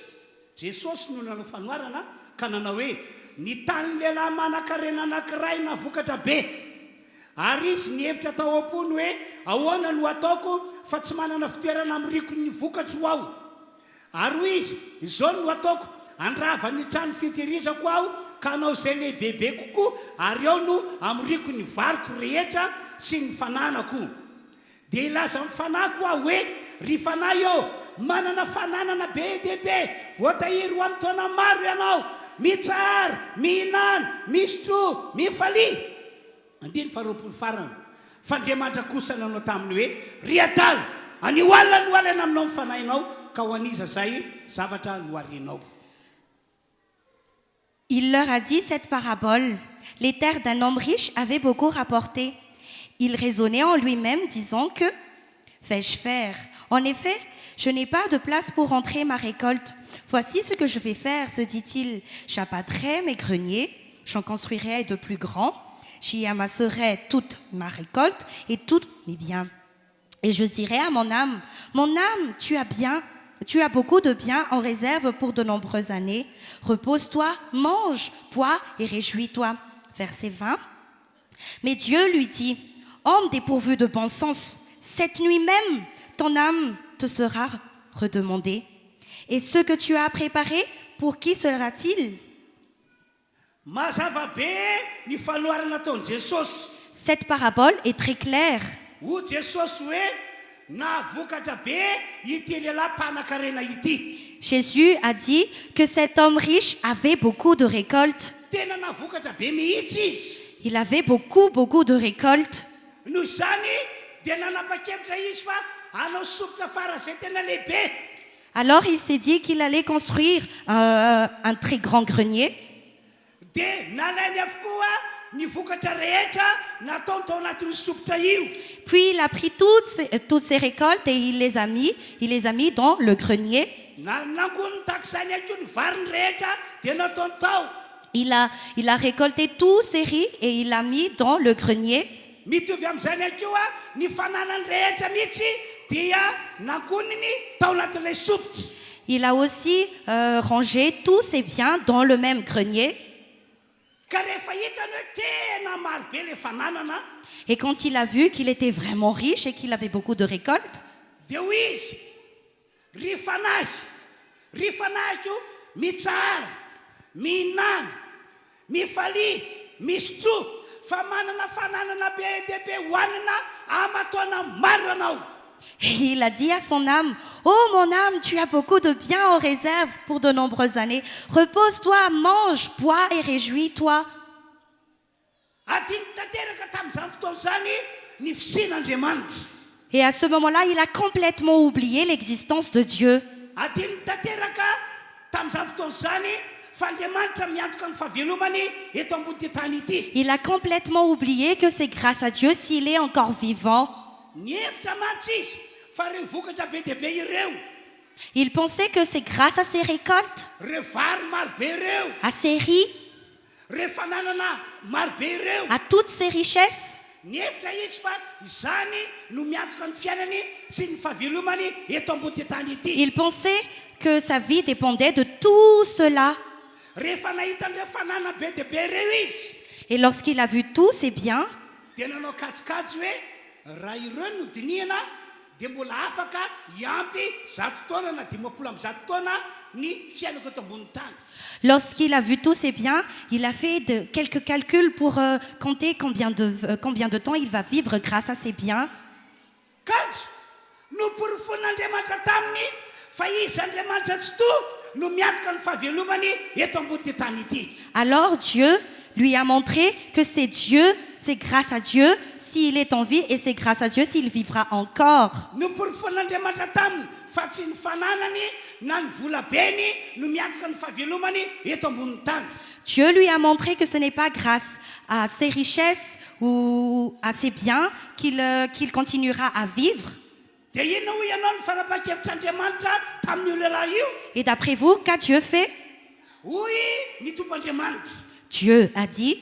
Jesosy no nanao fanoharana ka nanao hoe ny tany lehilahy manan-karena anankiray navokatra be. Ary izy nihevitra tao am-pony hoe ahoana no ataoko fa tsy manana fitoerana amriko ny vokatra ho aho. Ary hoy izy, izao no ataoko, andrava ny trano fitehirizako aho ka hanao izay lehibebe kokoa ary ao no amriko ny variko rehetra sy ny fananako. Dia ilaza amin'ny fanako aho hoe ry fanahy eo manana fananana be dia be, voatahiry ho amin'ny taona maro ianao, mitsara, mihinana, mistro, mifalia. 20 farany. Fandriamanitra kosa nanao taminy hoe ry adala, anio alina no alina aminao ny fanahinao ka ho aniza zay zavatra no arianao. Il leur a dit cette parabole. Les terres d'un homme riche avaient beaucoup rapporté. Il raisonnait en lui-même, disant que vais-je faire? En effet, je n'ai pas de place pour rentrer ma récolte. Voici ce que je vais faire, se dit-il. J'abattrai mes greniers, j'en construirai de plus grands, j'y amasserai toute ma récolte et tous mes biens. Et je dirai à mon âme, tu as beaucoup de biens en réserve pour de nombreuses années. Repose-toi, mange, bois et réjouis-toi. Verset 20. Mais Dieu lui dit, homme dépourvu de bon sens, cette nuit même, ton âme te sera redemandée. Et ce que tu as préparé, pour qui sera-t-il? Mazava be ny fanoharana taon'i Jesosy. Cette parabole est très claire. Ho Jesosy hoe navokatra be ity lehilahy mpanan-karena ity. Jésus a dit que cet homme riche avait beaucoup de récoltes. Tena navokatra be mihitsy izy. Il avait beaucoup de récoltes. Noho izany dia nanapa-kevitra izy fa hanao sopotra fara zay tena lehibe. Alors il s'est dit qu'il allait construire un très grand grenier. Dia nalainy avokoa ny vokatra rehetra natao tao anatin'ny sopotra io. Puis il a pris toutes ces récoltes et il les a mis dans le grenier. Nangoniny takizany ihany koa ny variny rehetra dia nataony tao. Il a récolté tous ces riz et il l'a mis dans le grenier. Mitovy amin'izany ihany koa ny fananany rehetra mihitsy dia nangoniny tao anatin'ilay sopotra. Il a aussi rangé tous ses biens dans le même grenier. Ka rehefa hitany hoe tena maro be le fananana, Et quand il a vu qu'il était vraiment riche et qu'il avait beaucoup de récoltes, dia hoy izy, ry fanahiko mitsara, mihinana, mifalia, mistro, fa manana fananana be dia be hohanina amataona maro anao. et il a dit à son âme, oh mon âme, tu as beaucoup de biens en réserve pour de nombreuses années. Repose-toi, mange, bois et réjouis-toi. Adiny tanteraka tamin'izany fotoan'izany ny fisian'Andriamanitra. Et à ce moment-là, il a complètement oublié l'existence de Dieu. Adiny tanteraka tamin'izany fotoan'izany fa Andriamanitra miantoka ny fahavelomany eto ambony tany ity. Il a complètement oublié que c'est grâce à Dieu s'il est encore vivant. Nihevitra mantsy izy fa reo vokatra be dia be ireo, Il pensait que c'est grâce à ses récoltes, reo vary maro be ireo, à ses riz, reo fananana maro be ireo. à toutes ses richesses. Nihevitra izy fa izany no miantoka ny fiainany sy ny fahavelomany eto ambony tany ity. Il pensait que sa vie dépendait de tout cela. Rehefa nahitan'ireo fanana be dia be ireo izy Et lorsqu'il a vu tous ses biens, dia nanao kajikajy hoe raha ireo no dinihana dia mbola afaka hiampy 100 taona na 50 taona ny fiainako eto ambony tany. lorsqu'il a vu tous ses biens, il a fait quelques calculs pour compter combien de temps il va vivre grâce à ses biens. Kajy no porofon'Andriamanitra taminy fa izy Andriamanitra tsy to no miantoka ny fahavelomany eto ambony tany ity. Alors Dieu lui a montré que c'est Dieu c'est grâce à Dieu s'il est en vie et c'est grâce à Dieu s'il vivra encore. Nomporfon'Andriamanitra taminy fa tsy ny fananany na ny volabeny no miantoka ny fahavelomany eto ambonin'ny tany. Dieu lui a montré que ce n'est pas grâce à ses richesses ou à ses biens qu'il continuera à vivre. Dia inona ho ianao ny fanapahan-kevitr'Andriamanitra tamin'io lehilahy io? Et d'après vous, qu'a Dieu fait? Hoy ny tompoandriamanitra, Dieu a dit,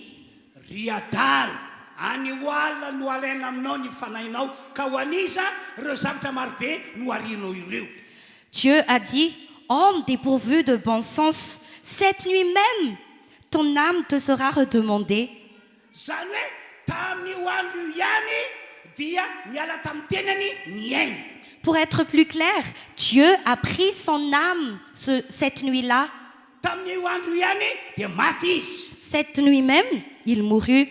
ry adala any ho alina no alaina aminao ny fanahinao ka ho anisa ireo zavatra marobe no arianao ireo. Dieu a dit, homme dépourvu de bon sens, cette nuit même, ton âme te sera redemandée. Zany hoe tamin'io andro io ihany dia miala tamin'ny tenany miaina. Pour être plus clair, Dieu a pris son âme cette nuit-là. Tamin'io andro io ihany dia maty izy. Cette nuit même, il mourut.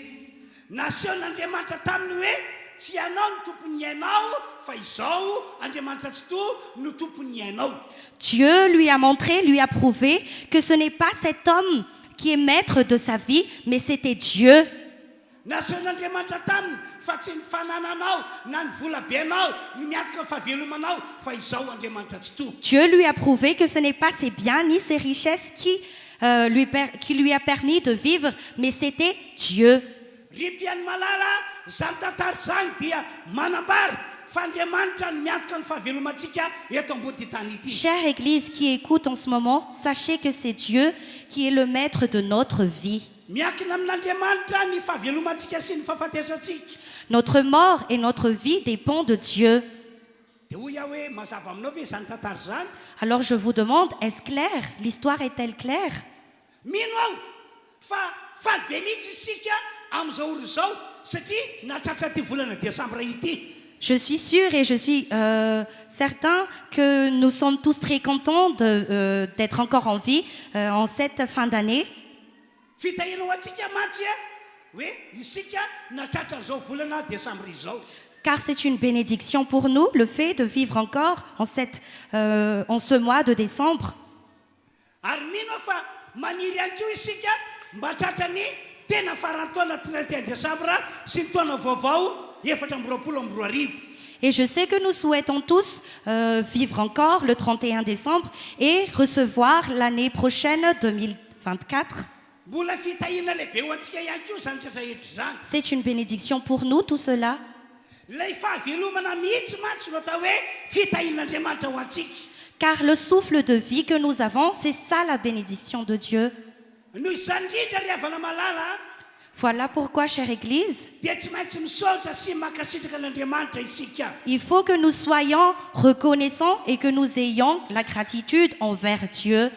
Nasehoan'Andriamanitra taminy hoe tsy ianao no tompony iainao fa izao Andriamanitra tsy to no tompony iainao. Dieu lui a montré, lui a prouvé que ce n'est pas cet homme qui est maître de sa vie, mais c'était Dieu. Nasehoan'Andriamanitra taminy fa tsy ny fanananao na ny volabenao no miantoka ny fahavelomanao fa izao Andriamanitra tsy to. Dieu lui a prouvé que ce n'est pas ses biens ni ses richesses qui lui a permis de vivre, mais c'était Dieu. Ry mpiany malala zany tantara zany dia manambara fa Andriamanitra no miantoka ny fahavelomantsika eto ambony tany ity. Chère Église qui écoute en ce moment, sachez que c'est Dieu qui est le maître de notre vie. Miankina amin'Andriamanitra ny fahavelomantsika sy ny fahafatesantsika. Notre mort et notre vie dépendent de Dieu. Dia hoy aho hoe mazava aminao ve zany tantara zany? Alors je vous demande, est-ce clair? L'histoire est-elle claire? Mino aho fa faly be mihitsy isika amin'izao oro izao satria nahatratra ty volana Desambra ity. Je suis sûre et je suis certain que nous sommes tous très contents d'être encore en vie en cette fin d'année. Fitahina ho antsika mantsy hoe isika nahatratra izao volana Desambra izao. Car c'est une bénédiction pour nous, le fait de vivre encore en ce mois de décembre. Ary mino fa maniry ihany koa isika mba tratrany tena farantaona 31 Desambra sy ny taona vaovao 2024. Et je sais que nous souhaitons tous vivre encore le 31 décembre et recevoir l'année prochaine 2024. Mbola fitahina lehibe ho antsika ihany koa zany rehetra zany. C'est une bénédiction pour nous, tout cela. Ilay fahavelomana mihitsy mantsy no atao hoe fitahin'Andriamanitra ho antsika. Car le souffle de vie que nous avons, c'est ça la bénédiction de Dieu. Noho izany indrindra ry havana malala Voilà pourquoi, chère Église, dia tsy maintsy misaotra sy mankasitraka an'Andriamanitra isika. il faut que nous soyons reconnaissants et que nous ayons la gratitude envers Dieu.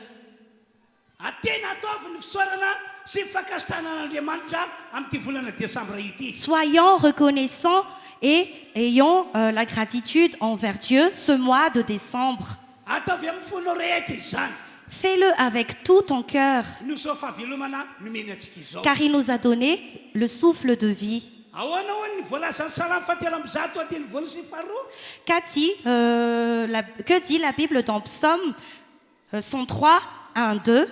Atena ataovy ny fisaorana sy fankasitrana an'Andriamanitra amin'ity volana Desambra ity. Soyons reconnaissants et ayons la gratitude envers Dieu ce mois de décembre. Ataovy amin'ny fonao rehetra izany. Fais-le avec tout ton cœur, No zao fahavelomana nomeny antsika izao. car il nous a donné le souffle de vie. Ahoana hoy ny voalazan'ny Salamo fahatelo amby zato adiny voalo sy faharoa? Que dit la Bible dans Psaume 103, 1, 2?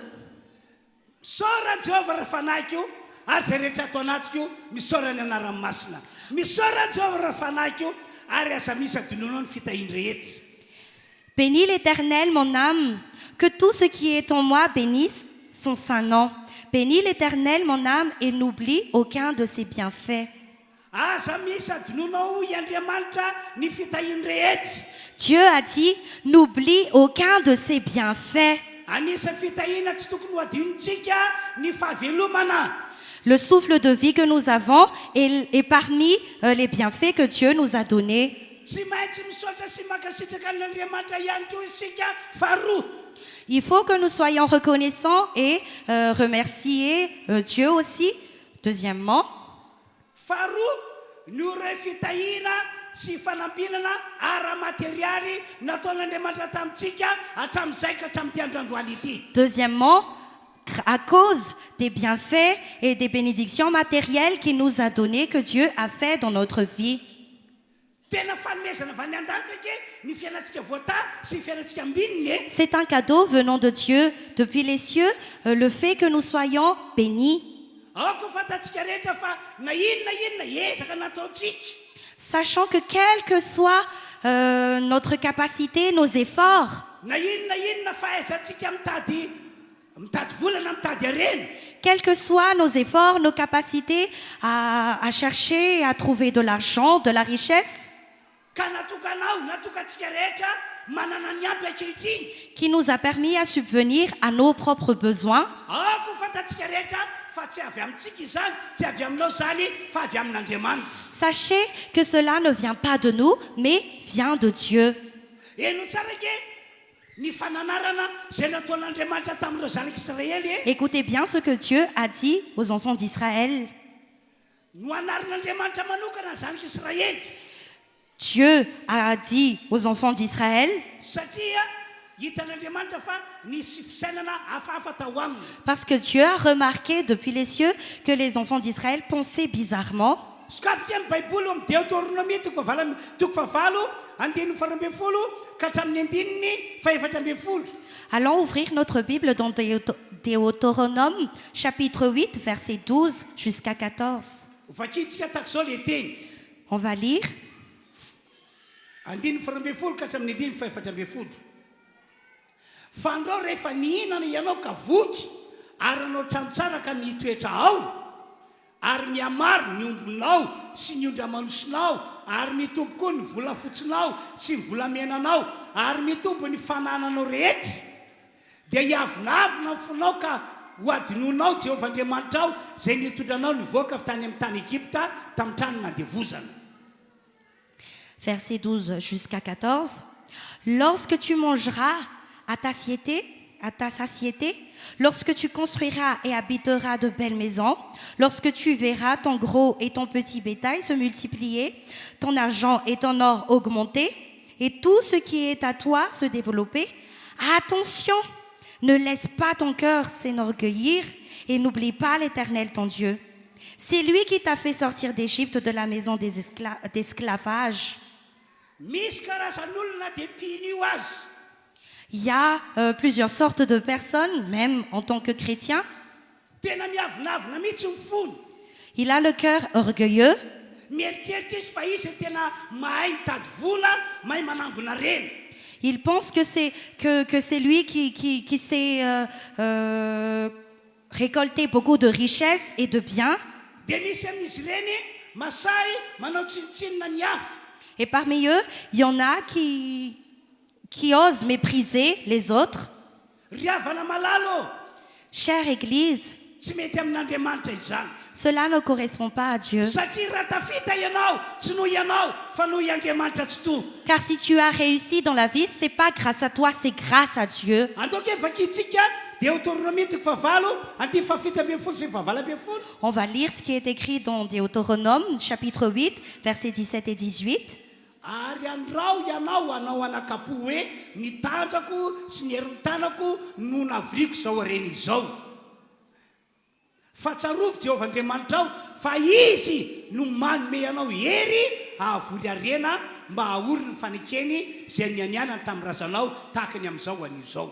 Misaorany Jehova raha fanahiko io ary zay rehetra atao anatiko io misaorany anarany masina. Misaorany Jehova raha fanahiko io ary aza misy adinonao ny fitahiany rehetra. Bénis l'Éternel, mon âme, que tout ce qui est en moi bénisse son saint nom. Bénis l'Éternel, mon âme, et n'oublie aucun de ses bienfaits. Aza misy adinonao i Andriamanitra ny fitahiany rehetra. Dieu a dit, n'oublie aucun de ses bienfaits. Anisa fitahiana tsy tokony ho adinontsika ny fahavelomana. Le souffle de vie que nous avons est parmi les bienfaits que Dieu nous a donnés. Tsy maintsy misaotra sy mankasitraka an'Andriamanitra ihany koa isika faharoa. Il faut que nous soyons reconnaissants et remercier Dieu aussi. Deuxièmement, faharoa no ireo fitahina sy fanambinana ara-materialy nataon'Andriamanitra tamintsika hatramin'izay ka hatramin'ity androandroany ity. deuxièmement, à cause des bienfaits et des bénédictions matérielles qu'il nous a données, que Dieu a fait dans notre vie. Tena fanomezana avy any an-danitra ke ny fiainantsika voatà sy ny fiainantsika ambininy. C'est un cadeau venant de Dieu depuis les cieux, le fait que nous soyons bénis. aoko fantatsika rehetra fa na inona ezaka nataontsika. Sachant que quelle que soit notre capacité, nos efforts, na inona fahaizantsika mitady volana mitady arena, quels que soient nos efforts, nos capacités à chercher, à trouver de l'argent, de la richesse, ka natokantsika rehetra manana ny ampy ankehitriny. qui nous a permis à subvenir à nos propres besoins. Aoko fantatsika rehetra fa tsy avy amintsika izany, tsy avy aminao zany, fa avy amin'Andriamanitra. Sachez que cela ne vient pas de nous, mais vient de Dieu. Eno tsara ke ny fananarana zay nataon'Andriamanitra tamin'ireo zanak'Israely Écoutez bien ce que Dieu a dit aux enfants d'Israël. no anarin'Andriamanitra manokana ny zanak'Israely. Dieu a dit aux enfants d'Israël, Satria hitan'Andriamanitra fa nisy fisainana hafahafa tao aminy. parce que Dieu a remarqué depuis les cieux que les enfants d'Israël pensaient bizarrement. Sokafika amin'ny baiboly amin'ny Deutéronomie toko favalo andininy faharoa ambin'ny folo ka hatramin'ny andininy faefatra ambin'ny folo. Allons ouvrir notre Bible dans Deutéronome, chapitre 8, versets 12 jusqu'à 14. Vakitsika takizao le teny. On va lire. Andininy faharoa ambin'ny folo ka hatramin'ny andininy faefatra ambin'ny folo. Fa andreo rehefa nihinana ianao ka voky ary anao trano tsara ka mitoetra ao ary miamaro ny ombonao sy ny ondra-manosinao ary mitombo koa ny vola fotsinao sy ny volamenanao ary mitombo ny fanananao rehetra dia hiavinavina ny fonao ka hoadinonao Jehovah Andriamanitra ao zay nitondranao nivoaka tany amin'ny tany Egypta tamin'ny trano nandevozana. Verset 12 jusqu'à 14. Lorsque tu mangeras à ta satiété, lorsque tu construiras et habiteras de belles maisons, lorsque tu verras ton gros et ton petit bétail se multiplier, ton argent et ton or augmenter, et tout ce qui est à toi se développer, attention, ne laisse pas ton cœur s'enorgueillir et n'oublie pas l'Éternel ton Dieu. C'est lui qui t'a fait sortir d'Égypte de la maison d'esclavage. Misy karazan'olona dia mpino azy. Il y a plusieurs sortes de personnes, même en tant que chrétien. Tena miavinavina mihitsy ny fony. Il a le cœur orgueilleux. Mieritreritra izy fa izy tena mahay mitady vola, mahay manangona reny. Il pense que c'est lui qui sait récolter beaucoup de richesses et de biens. Dia misy amin'izy ireny masay manao tsinitsinina ny hafa. Et parmi eux, il y en a qui osent mépriser les autres. Ry havana malalo, Chère Église, tsy mety amin'Andriamanitra izany. cela ne correspond pas à Dieu. Satria raha tafita ianao, tsy noho ianao, fa noho i Andriamanitra tsy to. Car si tu as réussi dans la vie, c'est pas grâce à toi, c'est grâce à Dieu. Antoky vakitsika Deutéronomie toko favalo, andiny fafita ambin'ny folo sy favalo ambin'ny folo. On va lire ce qui est écrit dans Deutéronome, chapitre 8, versets 17 et 18. Ary andrao ianao anao anakapo hoe ny tanjako sy ny herin'ny tanako no naviriko zao areny izao. Fa tsarovy Jehovah Andriamanitra ao fa izy no manome ianao hery ahavory arena mba hahory ny fanekeny zay nianianany tamin'ny razanao tahaka ny amin'izao an'izao.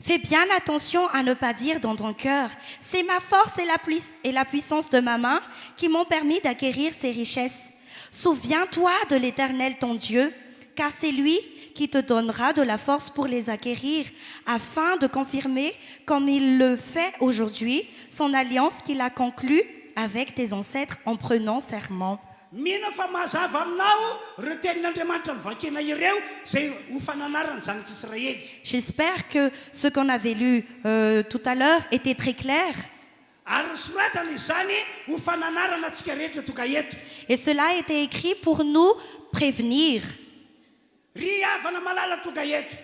Fais bien attention à ne pas dire dans ton cœur, c'est ma force et la puissance de ma main qui m'ont permis d'acquérir ces richesses. Souviens-toi de l'Éternel ton Dieu, car c'est lui qui te donnera de la force pour les acquérir, afin de confirmer, comme il le fait aujourd'hui, son alliance qu'il a conclue avec tes ancêtres en prenant serment. Mino fa mazava aminao reo tenin'Andriamanitra nivakena ireo zay ho fananarany zanak'Israely. J'espère que ce qu'on avait lu tout à l'heure était très clair. Ary soratana izany ho fananarana antsika rehetra toka eto. Et cela a été écrit pour nous prévenir. Ry havana malala toka eto.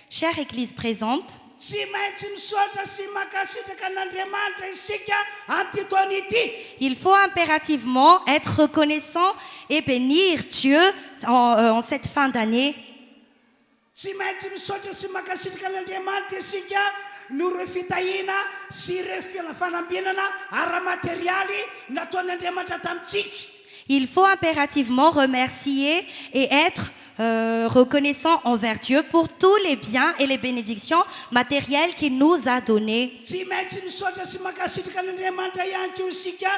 Chère Église présente, Tsy maintsy misaotra sy makasitraka an'Andriamanitra isika an'ity ity. il faut impérativement être reconnaissant et bénir Dieu en cette fin d'année. Tsy maintsy misaotra sy makasitraka an'Andriamanitra isika no reo fitahina sy ireo fanambinana ara-materialy nataon'Andriamanitra tamintsika. Il faut impérativement remercier et être reconnaissant envers Dieu pour tous les biens et les bénédictions matérielles qu'il nous a donnés. Tsy maintsy misaotra sy makasitraka an'Andriamanitra ihany koa isika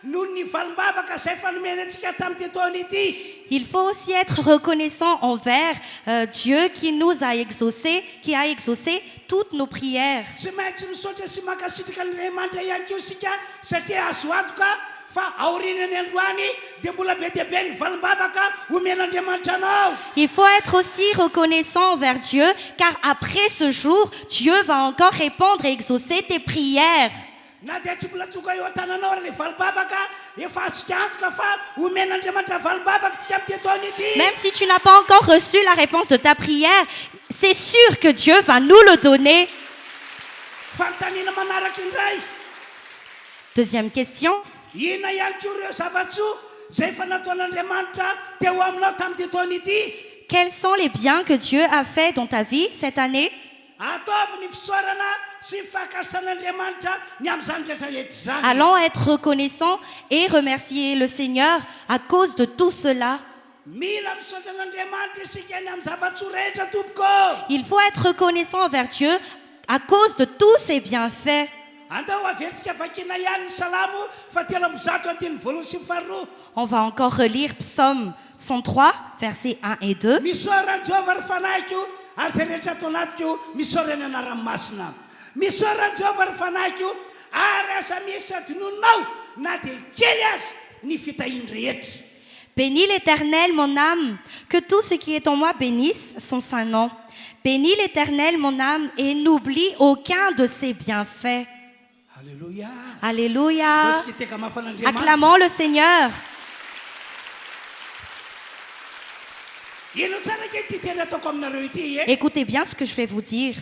noho ny valimbavaka izay fanomena antsika tamin'ity taona ity. Il faut aussi être reconnaissant envers Dieu qui nous a exaucé, qui a exaucé toutes nos prières. Tsy maintsy misaotra sy makasitraka an'Andriamanitra ihany koa isika satria azo antoka fa aorinany androany dia mbola be dia be ny valimbavaka omen'Andriamanitra anao. Il faut être aussi reconnaissant envers Dieu, car après ce jour, Dieu va encore répondre et exaucer tes prières. Na dia tsy mbola tonga eo an-tananao raha le valimbavaka efa azontsika antoka fa omen'Andriamanitra valimbavaka tsika amin'ity taona ity. Même si tu n'as pas encore reçu la réponse de ta prière, c'est sûr que Dieu va nous le donner. Fanontaniana manaraka indray. Deuxième question. Inona ihany koa ireo zava-tsoa izay efa nataon'Andriamanitra teo aminao tamin'ity taona ity? Quels sont les biens que Dieu a fait dans ta vie cette année? Ataovy ny fisaorana sy ny fankasitrahan'Andriamanitra ny amin'izany rehetra rehetra izany. Allons être reconnaissants et remercier le Seigneur à cause de tout cela. Mila misaotra an'Andriamanitra isika ny amin'ny zava-tsoa rehetra tompoko. Il faut être reconnaissant envers Dieu à cause de tous ses bienfaits. Andao avetsika vakina ihany ny salamo fatelo amby zato andiny voalohany sy ny faharoa. On va encore relire Psaume 103, versets 1 et 2. Misaorany Jehovah ry fanahiko ary izay rehetra atao anatiko misaorany anarany masina. Misaorany Jehovah ry fanahiko ary asa misy adinonao na dia kely aza ny fitahiany rehetra. Bénis l'Éternel, mon âme, que tout ce qui est en moi bénisse son saint nom. Bénis l'Éternel, mon âme, et n'oublie aucun de ses bienfaits. Alléluia. Alléluia. Lorsque tu es comme enfant d'Andriamanitra. Acclamons le Seigneur. Ino tsara ke ity tena ataoko aminareo ity e? Écoutez bien ce que je vais vous dire.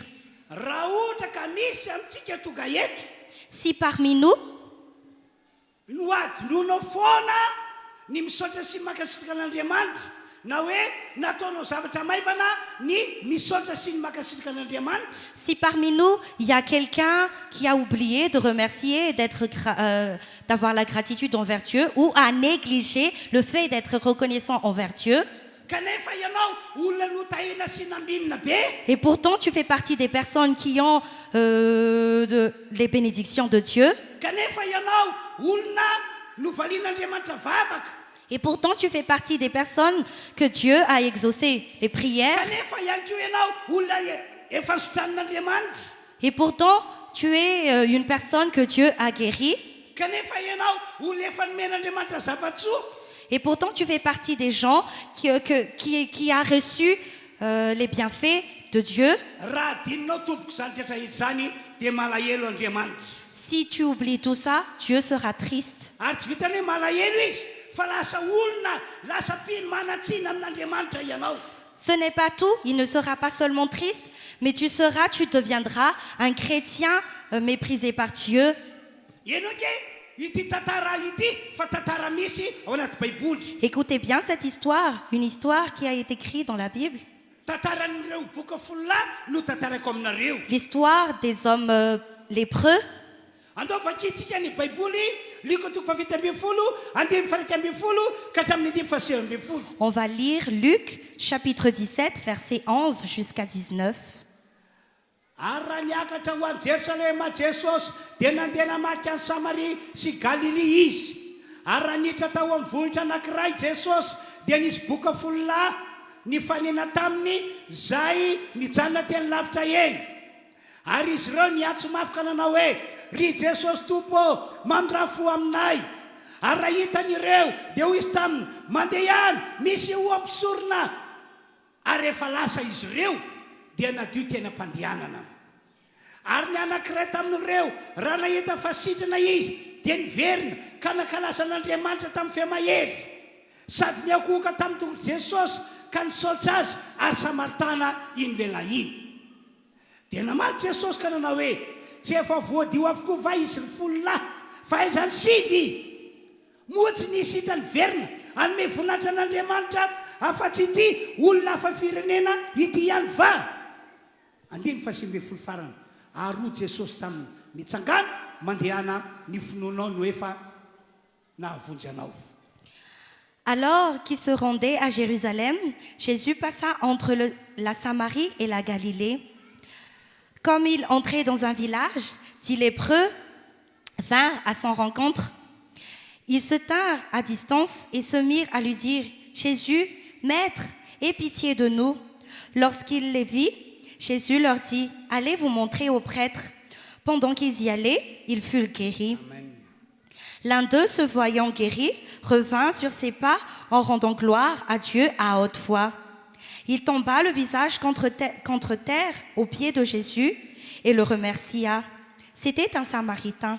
Raha ohatra ka misy amintsika tonga eto Si parmi nous, no adinonao foana ny misaotra sy makasitraka an'Andriamanitra na hoe nataonao zavatra maivana ny misaotra sy ny makasitraka an'Andriamanitra, si parmi nous, il y a quelqu'un qui a oublié de remercier et d'avoir la gratitude envers Dieu ou a négligé le fait d'être reconnaissant envers Dieu, kanefa ianao olona no tahina sy nambinina be, et pourtant tu fais partie des personnes qui ont les bénédictions de Dieu, kanefa ianao olona no valian'Andriamanitra vavaka, et pourtant tu fais partie des personnes que Dieu a exaucé les prières, kanefa ihany koa ianao olona efa sotran'Andriamanitra, et pourtant tu es une personne que Dieu a guérie, kanefa ianao olona efa nomen'Andriamanitra zava-tsoa, et pourtant tu fais partie des gens qui a reçu les bienfaits de Dieu. raha dininao tompoko zany rehetrarehetra zany dia malahelo Andriamanitra. Si tu oublies tout ça, Dieu sera triste. Ary tsy vitany hoe malahelo izy fa lasa olona lasa mpino manatsina amin'Andriamanitra ianao. Ce n'est pas tout, il ne sera pas seulement triste, mais tu deviendras un chrétien méprisé par Dieu. Ianao ke ity tantara ity fa tantara misy ao anaty baiboly. Écoutez bien cette histoire, une histoire qui a été écrite dans la Bible. Tantaran'ireo boka folola no tantarako aminareo. L'histoire des hommes lépreux. Andao vakitsika ny baiboly liko toko fafito ambin'ny folo andimy faraika ambin'ny folo ka hatramin'ny dimy fasivy ambin'ny folo. On va lire Luc chapitre 17 verset 11 jusqu'à 19. Ary raha niakatra ho any Jerosalema Jesosy dia nandeha namaky any Samaria sy Galilea izy. Ary raha niditra tao amin'ny vohitra anankiray Jesosy dia nisy boka folola nifanena taminy zay nijanona teny lavitra eny. Ary izy ireo niantso mafika nanao hoe ry Jesosy tompo mandrafo aminay. Ary raha hitan'ireo dia hoy izy taminy mandeha ihany misy ho ampisorona. Ary efa lasa izy ireo dia nadio tena mpandehanana. Ary ny anankiray tamin'ireo raha nahita fa sitrana izy dia niverina ka nakalasa an'Andriamanitra tamin'ny fehamahery sady niakohoka tamin'ny tongotra Jesosy ka nisaotra azy ary samaritana iny lehilahy iny. Dia namaly Jesosy ka nanao hoe tsy efa voadio avokoa va izy ry folo-lahy fa aizany sivy moa tsy nisy hita niverina anome voninahitra an'Andriamanitra afa-tsy ity olona hafa firenena ity ihany va. Andiny fa simbe folo farany aroa Jesosy taminy mitsangana mandehana ny finoanao no efa nahavonjy anao. Alors qu'il se rendait à Jérusalem, Jésus passa entre la Samarie et la Galilée. Comme il entrait dans un village, 10 lépreux vinrent à son rencontre. Ils se tinrent à distance et se mirent à lui dire « Jésus, Maître, aie pitié de nous. » Lorsqu'il les vit, Jésus leur dit « Allez vous montrer aux prêtres. » Pendant qu'ils y allaient, ils furent guéris. L'un d'eux, se voyant guéri, revint sur ses pas en rendant gloire à Dieu à haute voix. Il tomba le visage contre terre aux pieds de Jésus et le remercia. C'était un Samaritain.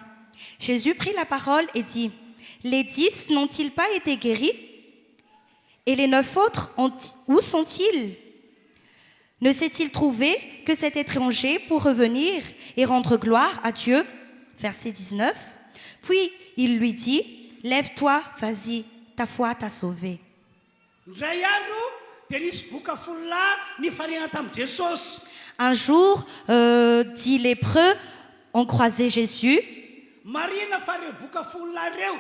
Jésus prit la parole et dit « Les 10 n'ont-ils pas été guéris? Et les 9 autres, où sont-ils? Ne s'est-il trouvé que cet étranger pour revenir et rendre gloire à Dieu ?» Verset 19. Puis il lui dit « Lève-toi, vas-y, ta foi t'a sauvé. » Ndray andro dia nisy boka folonahy nifanena tamin'i Jesosy. Un jour, 10 lépreux ont croisé Jésus. Marina fa reo boka folonahy reo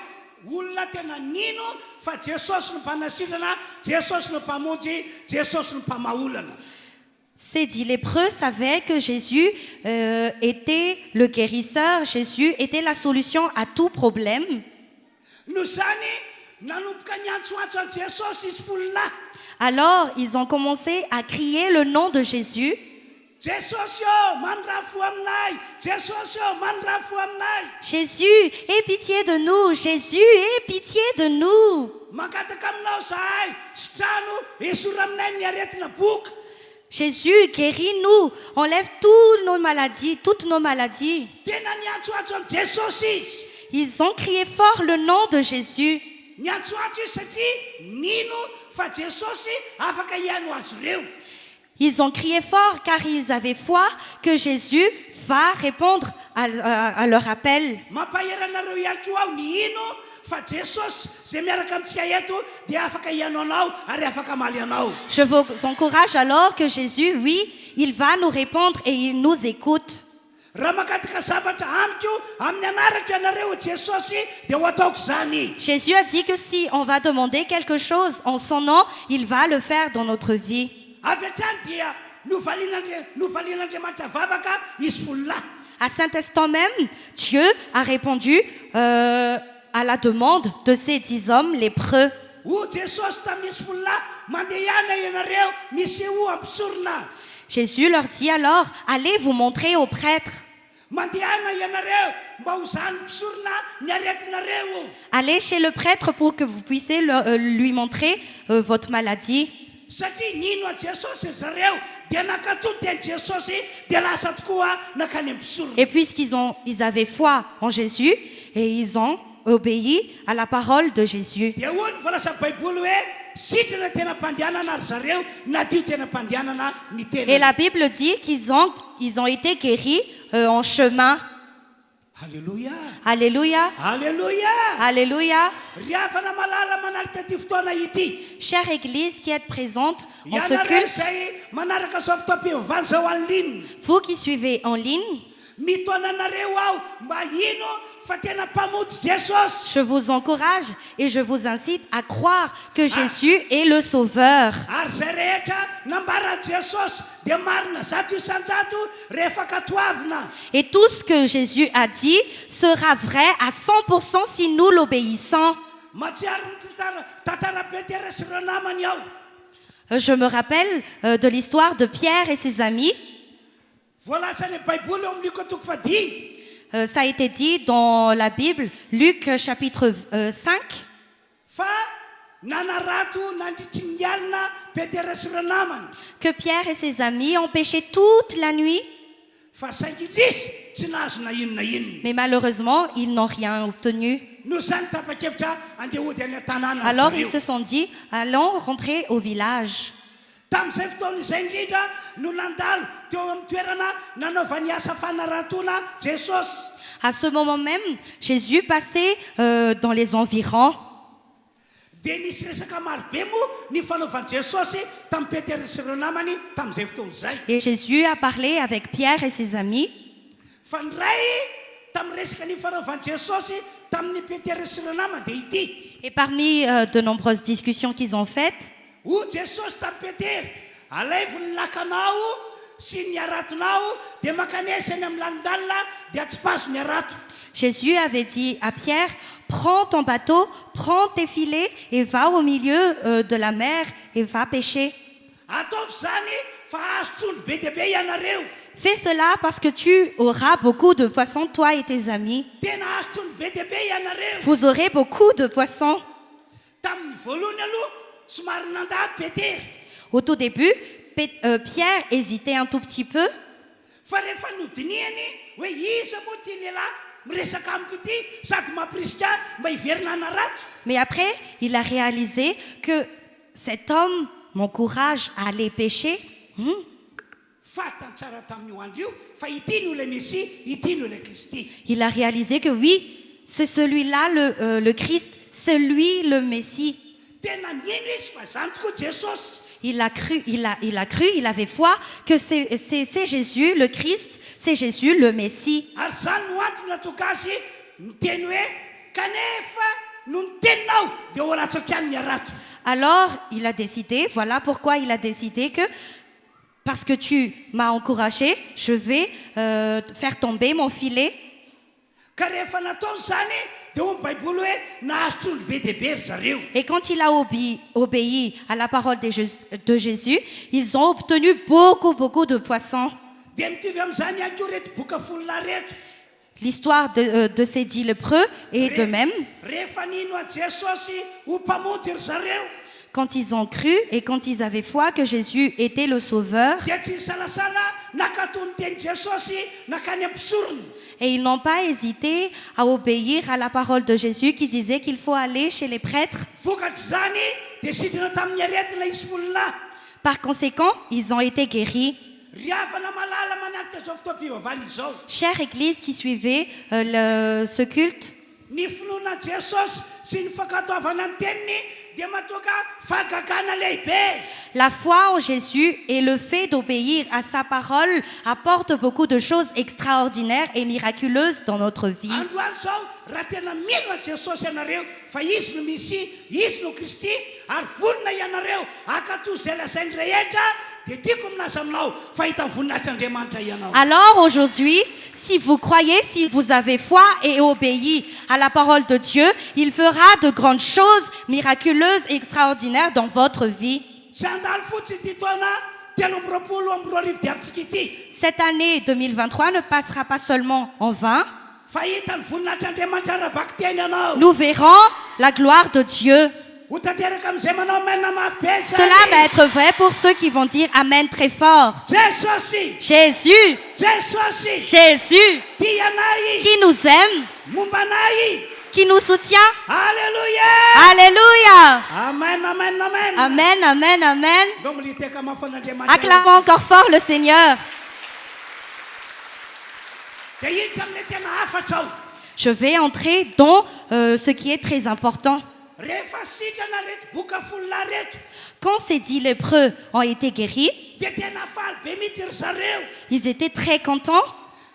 olona tena nino fa Jesosy no mpanasirana, Jesosy no mpamonjy, Jesosy no mpamaolana. Ces 10 lépreux savaient que Jésus était le guérisseur, Jésus était la solution à tout problème. No zany nanomboka niantsoantso an Jesosy izy folonahy. Alors, ils ont commencé à crier le nom de Jésus. Jesosy ô mandrafo aminay, Jesosy ô mandrafo aminay. Jésus, aie pitié de nous, Jésus, aie pitié de nous. Mangataka aminao zahay, sy trano esorina aminay ny aretina boka. Jésus, guéris-nous, enlève toutes nos maladies. Tena niantsoantso an Jesosy izy. Ils ont crié fort le nom de Jésus. Niantsoantso izy satria nino fa Jesosy afaka hiano azy ireo. Ils ont crié fort car ils avaient foi que Jésus va répondre à leur appel. Mampaheranareo ihany koa aho ny ino fa Jesosy zay miaraka amintsika eto dia afaka hiano anao ary afaka amaly anao. Je vous encourage alors que Jésus, oui, il va nous répondre et il nous écoute. Raha makatika zavatra amiko amin'ny anarako ianareo Jesosy dia ho ataoko zany. Jésus a dit que si on va demander quelque chose en son nom, il va le faire dans notre vie. Avy hatrany dia novalian'Andriamanitra vavaka izy folonahy. À Saint-Testament même, Dieu a répondu à la demande de ces 10 hommes lépreux. O Jesosy tamin'izy folonahy mandeha ihany ianareo misy io ampisorona. Jésus leur dit alors, allez vous montrer aux prêtres. Mandeha ianareo mba ho zany mpisorona ny aretinareo. Allez chez le prêtre pour que vous puissiez lui montrer votre maladie. Satria nino a Jesosy zareo dia nakatody any Jesosy dia lasa tokoa nakany ampisorona. Et puisqu'ils avaient foi en Jésus et ils ont obéi à la parole de Jésus. Dia hoy ny volasa baiboly hoe sitrana tena mpandehanana ary zareo nadio tena mpandehanana ny Et tena. la Bible dit qu'ils ont été guéris en chemin. Alléluia. Alléluia. Alléluia. Alléluia. Riafana malala manaraka ty fotoana ity. Chère Église qui êtes présente en ce Ianareo culte, zay manaraka zao fitaom-pivavahana zao en ligne. vous qui suivez en ligne, Mitona anareo aho mba ino fa tena mpamonjy Jesosy. je vous encourage et je vous incite à croire que Jésus est le Sauveur. Ary zay rehetra nambara Jesosy dia marina zato isanjato rehefa katoavina. Et tout ce que Jésus a dit sera vrai à 100% si nous l'obéissons. Matsiary ny tantara Petera sy ireo namany aho. Je me rappelle de l'histoire de Pierre et ses amis. Voalaza ny baiboly eo amin'ny toko fadimy. Ça a été dit dans la Bible, Luc chapitre 5. Fa nanarato nandritry ny alina Petera sy ireo namany. Que Pierre et ses amis ont péché toute la nuit, Fa saingy risy tsy nahazo na inona inona. mais malheureusement, ils n'ont rien obtenu. No zany tapa-kevitra andeha hody any an-tanàna Alors zareo. ils se sont dit, allons rentrer au village. Tamin'izay fotoana izay indrindra no nandalo teo amin'ny toerana nanaovany asa fanarantona Jesosy. À ce moment même, Jésus passait dans les environs. Dia nisy resaka marobe moa ny fanaovan'i Jesosy tamin'ny Petera sy ireo namany tamin'izay fotoana izay. Et Jésus a parlé avec Pierre et ses amis. Fa ny ray tamin'ny resaka ny fanaovan'i Jesosy tamin'ny petera sy ranama dia ity Et parmi de nombreuses discussions qu'ils ont faites, o jesosy tamin'ny petera alaivy ny lakanao sy ny aratonao dia makanesany amin'ny lanindalina dia tsy paso ny arato. Jésus avait dit à Pierre, prends ton bateau, prends tes filets et va au milieu de la mer et va pêcher. Ataovy zany fa azo trondro be dia be ianareo. Fais cela parce que tu auras beaucoup de poissons, toi et tes amis. Tena azo trondro be dia be ianareo. Vous aurez beaucoup de poissons. Tamin'ny voalohany aloha somary nandà petera Au tout début, Pierre hésitait un tout petit peu. fa rehefa nodiniany hoe iza moa ty lehilahy miresaka amiko ity sady mampirisika mba hiverina anarato. Mais après, il a réalisé que cet homme m'encourage à aller pêcher. Fatany tsara tamin'io andro io fa ity no le Messie, ity no le Kristy. Il a réalisé que oui, c'est celui-là le Christ, c'est lui le Messie. Tena mihaino izy fa zany tokoa Jesosy. Il a cru, il avait foi que c'est Jésus le Christ, c'est Jésus le Messie. Ary zany no antony natonga azy miteny hoe kanefa no niteninao dia ho latsaka any ny arato. Alors, il a décidé, voilà pourquoi il a décidé que, parce que tu m'as encouragé, je vais faire tomber mon filet. Ka rehefa nataony zany dia ho ny baiboly hoe nahazo trondro be dia be ry zareo. Et quand il a obéi à la parole de Jésus, ils ont obtenu beaucoup de poissons. Dia mitovy amin'izany ihany koa reto boka folo lahy reto. L'histoire de ces 10 lépreux est de même. Rehefa nino a Jesosy ho mpamonjy ry zareo Quand ils ont cru et quand ils avaient foi que Jésus était le Sauveur, dia tsy nisalasala nakatony teny Jesosy nakany ampisorony. et ils n'ont pas hésité à obéir à la parole de Jésus qui disait qu'il faut aller chez les prêtres. Vokatry zany dia sitrana tamin'ny aretina izy folo lahy. Par conséquent, ils ont été guéris. Ry havana malala manaraka zao fotoam-pivavahana izao. Chère Église qui suivait ce culte, Ny finoana Jesosy sy ny fankatoavana ny teniny dia mahatonga fahagagana lehibe. la foi en Jésus et le fait d'obéir à sa parole apporte beaucoup de choses extraordinaires et miraculeuses dans notre vie. Androany zao raha tena mino a Jesosy ianareo fa izy no Messie, izy no Kristy ary vonina ianareo akato izay lazainy rehetra dia tiako minaza aminao fa hita voninahitr'Andriamanitra ianao. Alors aujourd'hui, si vous croyez, si vous avez foi et obéi à la parole de Dieu, il fera de grandes choses miraculeuses et extraordinaires dans votre vie. Tsy handalo fotsiny ity taona 2024 dia amintsika ity. Cette année 2023 ne passera pas seulement en vain. Fa hita ny voninahitr'Andriamanitra arabaky teny ianao. Nous verrons la gloire de Dieu. Ho tanteraka amin'izay manao maina mafy be Cela va être vrai pour ceux qui vont dire Amen très fort. Jesosy, Jésus, Jesosy, Jésus, tia anay, qui nous aime, momba anay. qui nous soutient. Alléluia. Alléluia. Amen, amen, amen. Amen, amen, amen. Donc militeka mafan'Andriamanitra. Acclamons encore fort le Seigneur. Dia hiditra amin'ilay tena hafatra ao. Je vais entrer dans ce qui est très important. Rehefa sitrana reto boka folo lahy reto Quand ces 10 lépreux ont été guéris, dia tena faly be mihitsy ry zareo. ils étaient très contents.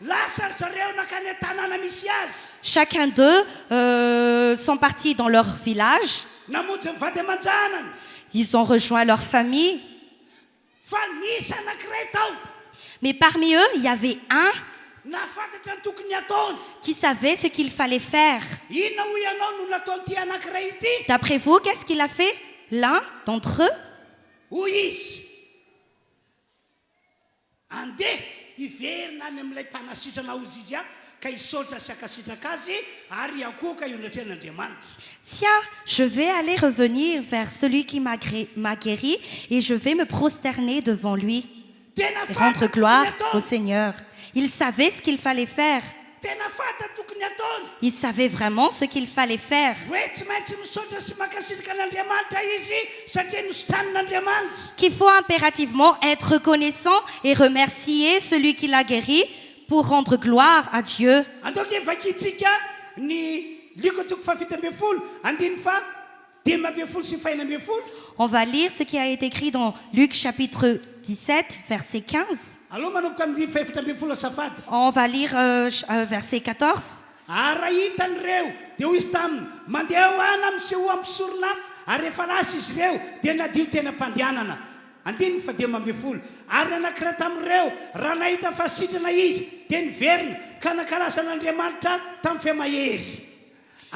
Lasa ry zareo nakany tanàna misy azy. Chacun d'eux sont partis dans leur village. Namonjy mivady aman-janany. Ils ont rejoint leur famille. Fa nisy anankiray tao Mais parmi eux, il y avait un nafantatra ny tokony ataony. qui savait ce qu'il fallait faire. Inona ho ianao no nataony ty anankiray ity? D'après vous, qu'est-ce qu'il a fait? L'un d'entre eux, Hoy izy andeha hiverina any amin'ilay mpanasitrana ozy izy a ka hisaotra sy akasitraka azy ary akoka ionatren'Andriamanitra. tiens, je vais aller revenir vers celui qui m'a guéri et je vais me prosterner devant lui Tena et rendre fata gloire tokony au ataony. Seigneur. Il savait ce qu'il fallait faire. Tena fata tokony ataony. Il savait vraiment ce qu'il fallait faire. Hoe tsy maintsy misaotra sy makasitraka an'Andriamanitra izy satria nositran'Andriamanitra. Qu'il faut impérativement être reconnaissant et remercier celui qui l'a guéri pour rendre gloire à Dieu. Andoky vakitsika ny liko toko fafito ambin'ny folo andiny fa 5 ambin'ny folo sy 4 ambin'ny folo. On va lire ce qui a été écrit dans Luc chapitre 17, verset 15. Aloha manomboka amin'ny 7 ambin'ny folo azafady. On va lire verset 14. ara hitan'ireo dia hoy izy taminy mandeha hoana miseho ampisorona ary rehefa lasa izy ireo dia nadio tena mpandehanana andiny fa dia mambe folo ary anankiray tamin'ireo raha nahita fasitrana izy dia niverina ka nakalasan'Andriamanitra tamin'ny fehamahery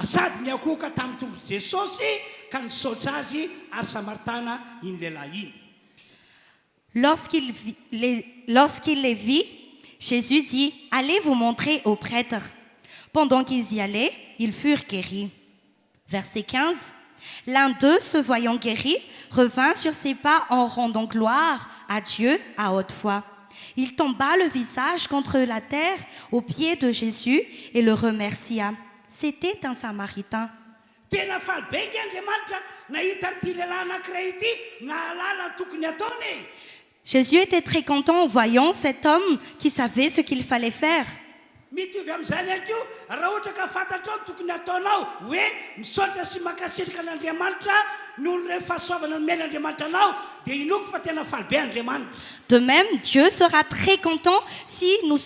sady ny akohoka tamin'ny tombo Jesosy ka nisaotra azy ary samaritana iny lehilahy iny. Lorsqu'il les vit, Jésus dit, allez vous montrer aux prêtres. Pendant qu'ils y allaient, ils furent guéris. Verset 15. L'un d'eux, se voyant guéri, revint sur ses pas en rendant gloire à Dieu à haute voix. Il tomba le visage contre la terre aux pieds de Jésus et le remercia. C'était un Samaritain. Tena falbengy Andriamanitra nahita ity lehilahy anankiray ity nahalala tokony ataony. Jésus était très content en voyant cet homme qui savait ce qu'il fallait faire. Mitovy amin'izany ihany koa raha ohatra ka fantatrao ny tokony ataonao hoe misaotra sy mankasitraka an'Andriamanitra noho ny fahasoavana nomen'Andriamanitra anao dia inoko fa tena falibe Andriamanitra. De même, Dieu sera très content si nous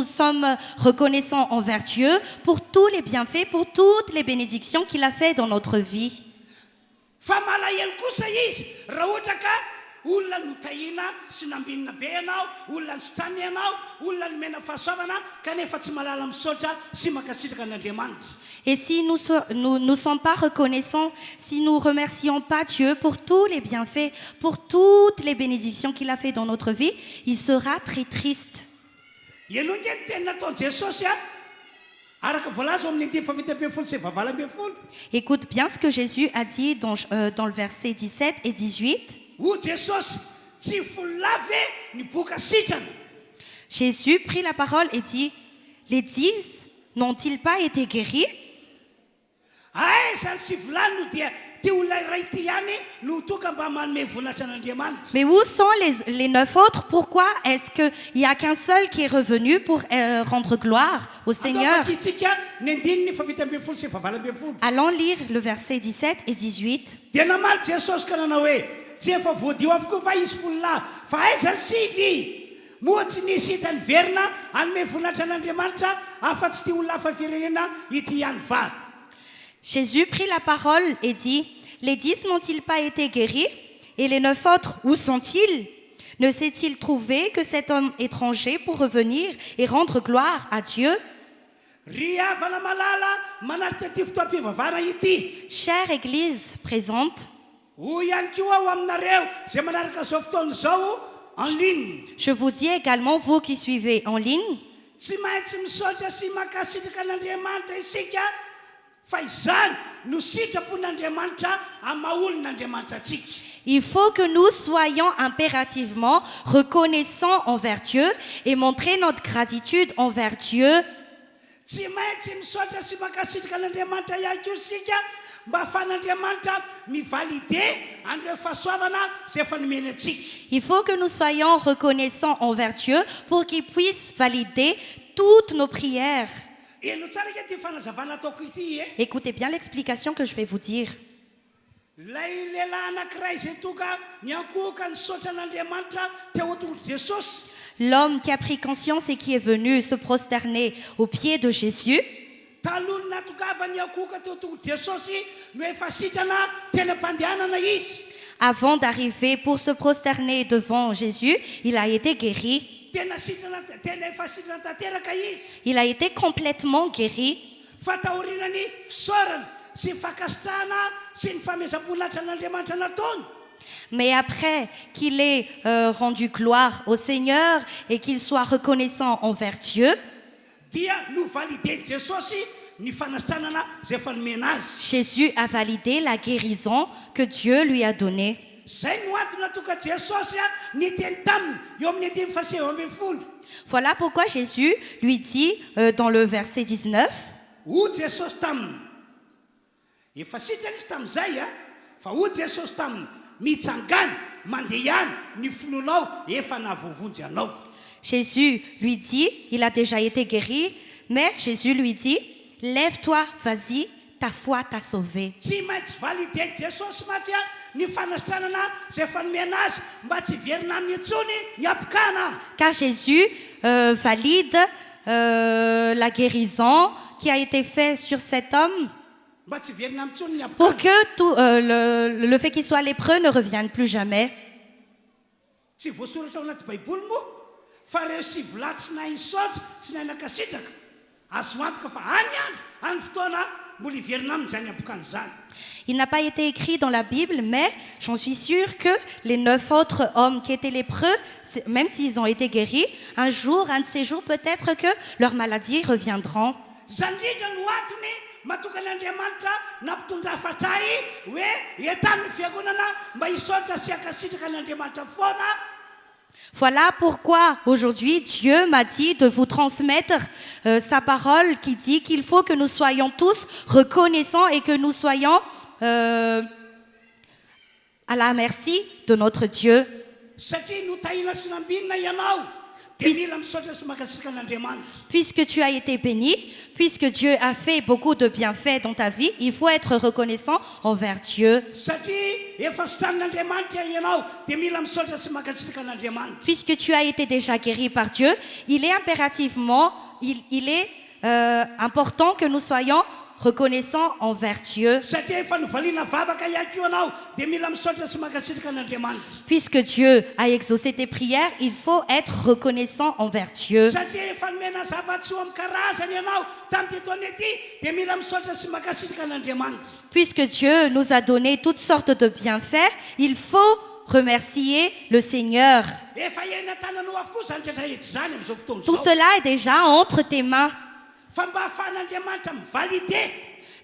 sommes reconnaissants envers Dieu pour tous les bienfaits, pour toutes les bénédictions qu'il a fait dans notre vie. Fa malahelo kosa izy raha ohatra ka olona notahina sy nambinina be ianao, olona nisotrany ianao, olona nomena fahasoavana kanefa tsy malala misaotra sy mankasitraka an'Andriamanitra. Et si nous ne sommes pas reconnaissants, si nous ne remercions pas Dieu pour tous les bienfaits, pour toutes les bénédictions qu'il a fait dans notre vie, il sera très triste. Ianao nge ny teny nataon'i Jesosy araka voalaza amin'ny 10:24 sy 20. Écoute bien ce que Jésus a dit dans le verset 17 et 18. Ho Jesosy tsy folave ny boka sitrana. Jésus prit la parole et dit, les 10 n'ont-ils pas été guéris? Zany sy volany no dia ty olona iray ity ihany no toka mba manome voninahitra an'Andriamanitra. Mais où sont les 9 autres? Pourquoi est-ce qu'il n'y a qu'un seul qui est revenu pour rendre gloire au Seigneur? Allons lire le verset 17 et 18. Dia namaly Jesosy ka nanao hoe tsy efa voadio avokoa fa izy fololahy fa aiza ny sivy moa tsy nisy hitany verina hanome voninahitra an'Andriamanitra afa-tsy ty olona hafa firenena ity ihany va. Jésus prit la parole et dit, les 10 n'ont-ils pas été guéris? Et les 9 autres, où sont-ils? Ne s'est-il trouvé que cet homme étranger pour revenir et rendre gloire à Dieu? Chère Église présente, je vous dis également, vous qui suivez en ligne, il faut que nous soyons impérativement reconnaissants envers Dieu et montrer notre gratitude envers Dieu. Il faut que nous soyons reconnaissants envers Dieu pour qu'il puisse valider toutes nos prières. Écoutez bien l'explication que je vais vous dire. L'homme qui a pris conscience et qui est venu se prosterner aux pieds de Jésus, avant d'arriver pour se prosterner devant Jésus, il a été guéri. Il a été complètement guéri. Mais après qu'il ait rendu gloire au Seigneur et qu'il soit reconnaissant envers Dieu, Jésus a validé la guérison que Dieu lui a donnée. Voilà pourquoi Jésus lui dit dans le verset 19, Jésus lui dit, il a déjà été guéri, mais Jésus lui dit, lève-toi, vas-y, ta foi t'a sauvé. Car Jésus valide la guérison qui a été faite sur cet homme mba tsy verina amintsony ny pour apokany que le fait qu'il soit lépreux ne revienne plus jamais. tsy voasoratra ao anaty baiboly moa fa reo sy volatsy na insaotra sy nainakasitraka azo antoka fa any andro any fotoana mbola hiverina aminy zany apokany zany. Il n'a pas été écrit dans la Bible, mais j'en suis sûre que les 9 autres hommes qui étaient lépreux, même s'ils ont été guéris, un jour, un de ces jours, peut-être que leurs maladies reviendront. zany indrindra no antony matokan'Andriamanitra nampitondra fatray hoe etamin'ny fiangonana mba hisaotra sy akasitraka an'Andriamanitra foana. Voilà pourquoi aujourd'hui Dieu m'a dit de vous transmettre sa parole qui dit qu'il faut que nous soyons tous reconnaissants et que nous soyons à la merci de notre Dieu. Satria notahina sy nambinina ianao dia mila misaotra sy makasitraka an'Andriamanitra. Puisque tu as été béni, puisque Dieu a fait beaucoup de bienfaits dans ta vie, il faut être reconnaissant envers Dieu. Satria efa sotranin'Andriamanitra ianao dia mila misaotra sy makasitraka an'Andriamanitra. Puisque tu as été déjà guéri par Dieu, il est impérativement, il est important que nous soyons reconnaissants envers Dieu. Satria efa novaliana vavaka ihany koa ianao dia mila misaotra sy makasitraka an'Andriamanitra. Puisque Dieu a exaucé tes prières, il faut être reconnaissant envers Dieu. Satria efa nomena zava-tsoa amin'ny karazany ianao tamin'ity taona ity dia mila misaotra sy makasitraka an'Andriamanitra. Puisque Dieu nous a donné toutes sortes de bienfaits, il faut remercier le Seigneur. Efa iaina tananao avokoa zany rehetrarehetra zany amin'izao fotoana Tout izao. cela est déjà entre tes mains. Fa mba ahafahan'Andriamanitra mivalider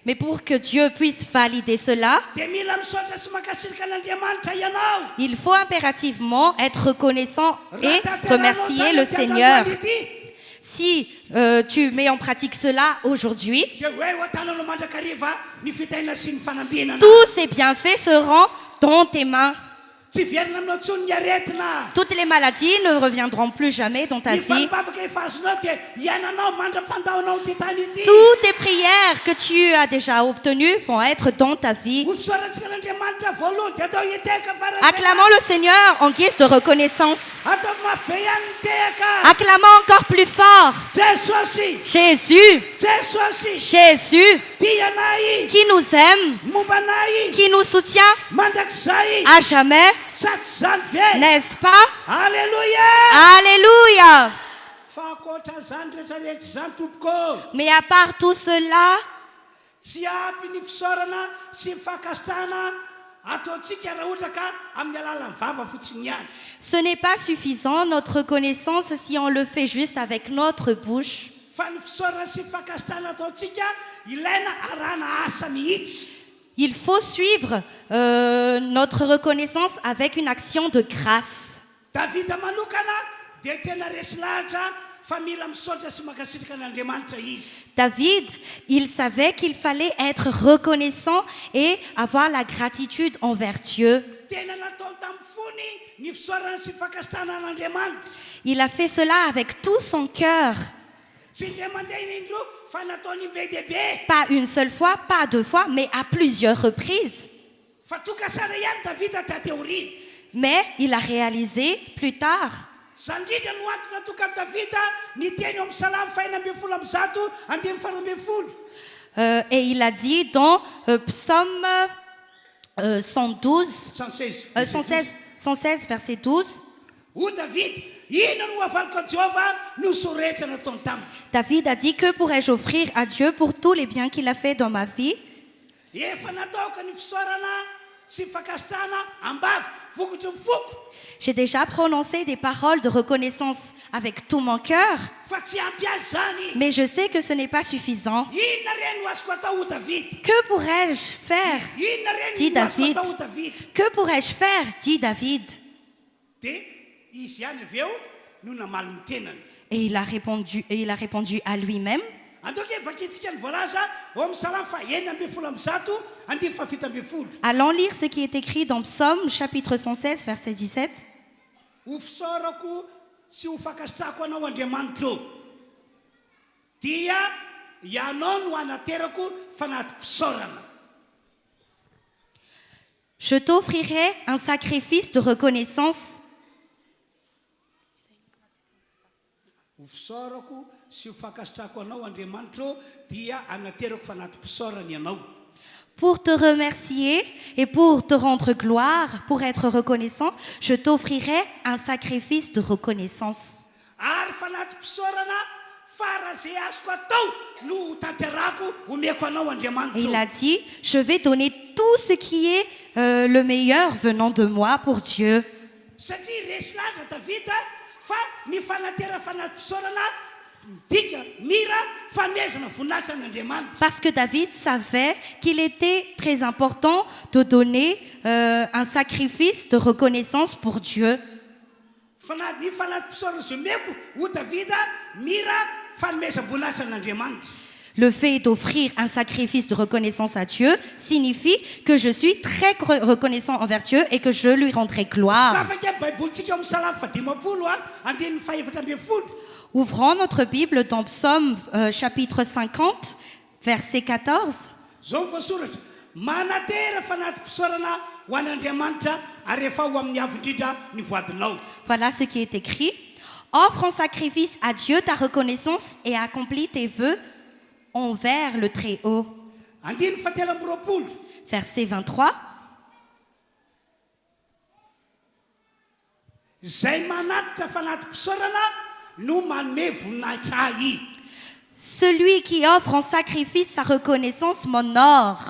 Mais pour que Dieu puisse valider cela, dia mila misaotra sy makasitraka an'Andriamanitra ianao. il faut impérativement être reconnaissant et Raha tanteranao remercier zany le amin'ny Seigneur. androany ity, Si tu mets en pratique cela aujourd'hui, dia hoe ho atananao mandrakariva ny fitaina sy ny fanambiana. tous ces bienfaits seront dans tes mains. Tsy verina aminao intsony ny aretina. Toutes les maladies ne reviendront plus jamais dans ta Ny vie. fanibavaka efa azonao dia iananao mandra-pandaonao ity tany ity. Toutes tes prières que tu as déjà obtenues vont être dans ta vie. Ho fisoratsika an'Andriamanitra voalohany dia atao hiteka farasy. Acclamons le Seigneur en guise de reconnaissance. Atao mafy be ihany ny tehaka. Acclamons encore plus fort. Jesosy, Jésus, Jesosy, Jésus, tia anay, qui nous aime, momba anay, qui nous soutient mandrakizay, à jamais, satsy zany ve. n'est-ce pas? Alléluia. Alléluia! Fa ankoatra zany rehetrarehetra zany tompoko, Mais à part tout cela, tsy ampy ny fisaorana sy fakasitrahana ataontsika raha ohatra ka amin'ny alalan'ny vava fotsiny ihany. ce n'est pas suffisant notre reconnaissance si on le fait juste avec notre bouche. Fa ny fisaorana sy fakasitrahana ataontsika ilaina arahana asa mihitsy. Il faut suivre notre reconnaissance avec une action de grâce. Davida manokana dia tena resy lahatra fa mila misaotra sy makasitraka an'Andriamanitra izy. David, il savait qu'il fallait être reconnaissant et avoir la gratitude envers Dieu. Tena nataony tamin'ny fony ny fisaorana sy fakasitrahana an'Andriamanitra. Il a fait cela avec tout son cœur. Tsy indray mandeha iny indroa fa nataony be dia be. Pas une seule fois, pas deux fois, mais à plusieurs reprises. Fa toka sara ihany Davida tateorina. Mais il a réalisé plus tard. Zany indrindra no antony natoka amin'ny Davida ny teny eo amin'ny Salamy fahaenina ambin'ny folo amby zato andimy faharoa ambin'ny folo. Et il a dit dans Psaume 112, 116, verset 12, Ho David, ino no avaliko a Jehova no so rehetra nataony tamiko. David a dit, que pourrais-je offrir à Dieu pour tous les biens qu'il a fait dans ma vie? Efa nataoka ny fisaorana sy fakasitrahana ambavy vokotry ny foko. J'ai déjà prononcé des paroles de reconnaissance avec tout mon cœur, Fa tsy ampy azy zany. mais je sais que ce n'est pas suffisant. Inona reny no azoko atao ho David? Que pourrais-je faire? Inona reny Dit no azoko David. atao ho David? Que pourrais-je faire? Dit David. Dia izy ihany avy eo no namaly ny tenany. Et il a répondu à lui-même. Antoka vakitsika ny voalaza ao amin'ny Salamy fahaenina ambin'ny folo amby zato andimy fahafito ambin'ny folo. Allons lire ce qui est écrit dans Psaume chapitre 116 verset 17. Ho fisaorako sy ho fakasitrahako anao Andriamanitra, dia ianao no anaterako fanatim-pisaorana. Je t'offrirai un sacrifice de reconnaissance. Ho fisaorako sy mifankasitrako anao Andriamanitra dia anaterako fanatim-pisaorany ianao. Pour te remercier et pour te rendre gloire, pour être reconnaissant, je t'offrirai un sacrifice de reconnaissance. Ary fanatim-pisaorana fara zay azoko atao no tanterako omeko anao Andriamanitra. Et il a dit, je vais donner tout ce qui est le meilleur venant de moi pour Dieu. Satria resy laza Davida fa ny fanatera fanatim-pisaorana dika mira fanomezana voninahitra an'Andriamanitra. Parce que David savait qu'il était très important de donner un sacrifice de reconnaissance pour Dieu. Ny fanatim-pisaorana zay omeko ho Davida mira fanomezana voninahitra an'Andriamanitra. Le fait d'offrir un sacrifice de reconnaissance à Dieu signifie que je suis très reconnaissant envers Dieu et que je lui rendrai gloire. Ouvrons notre Bible dans Psaume chapitre 50, verset 14. Voilà ce qui est écrit. Offre en sacrifice à Dieu ta reconnaissance et accomplis tes vœux envers le Très-Haut. Verset 23. Celui qui offre en sacrifice sa reconnaissance m'honore.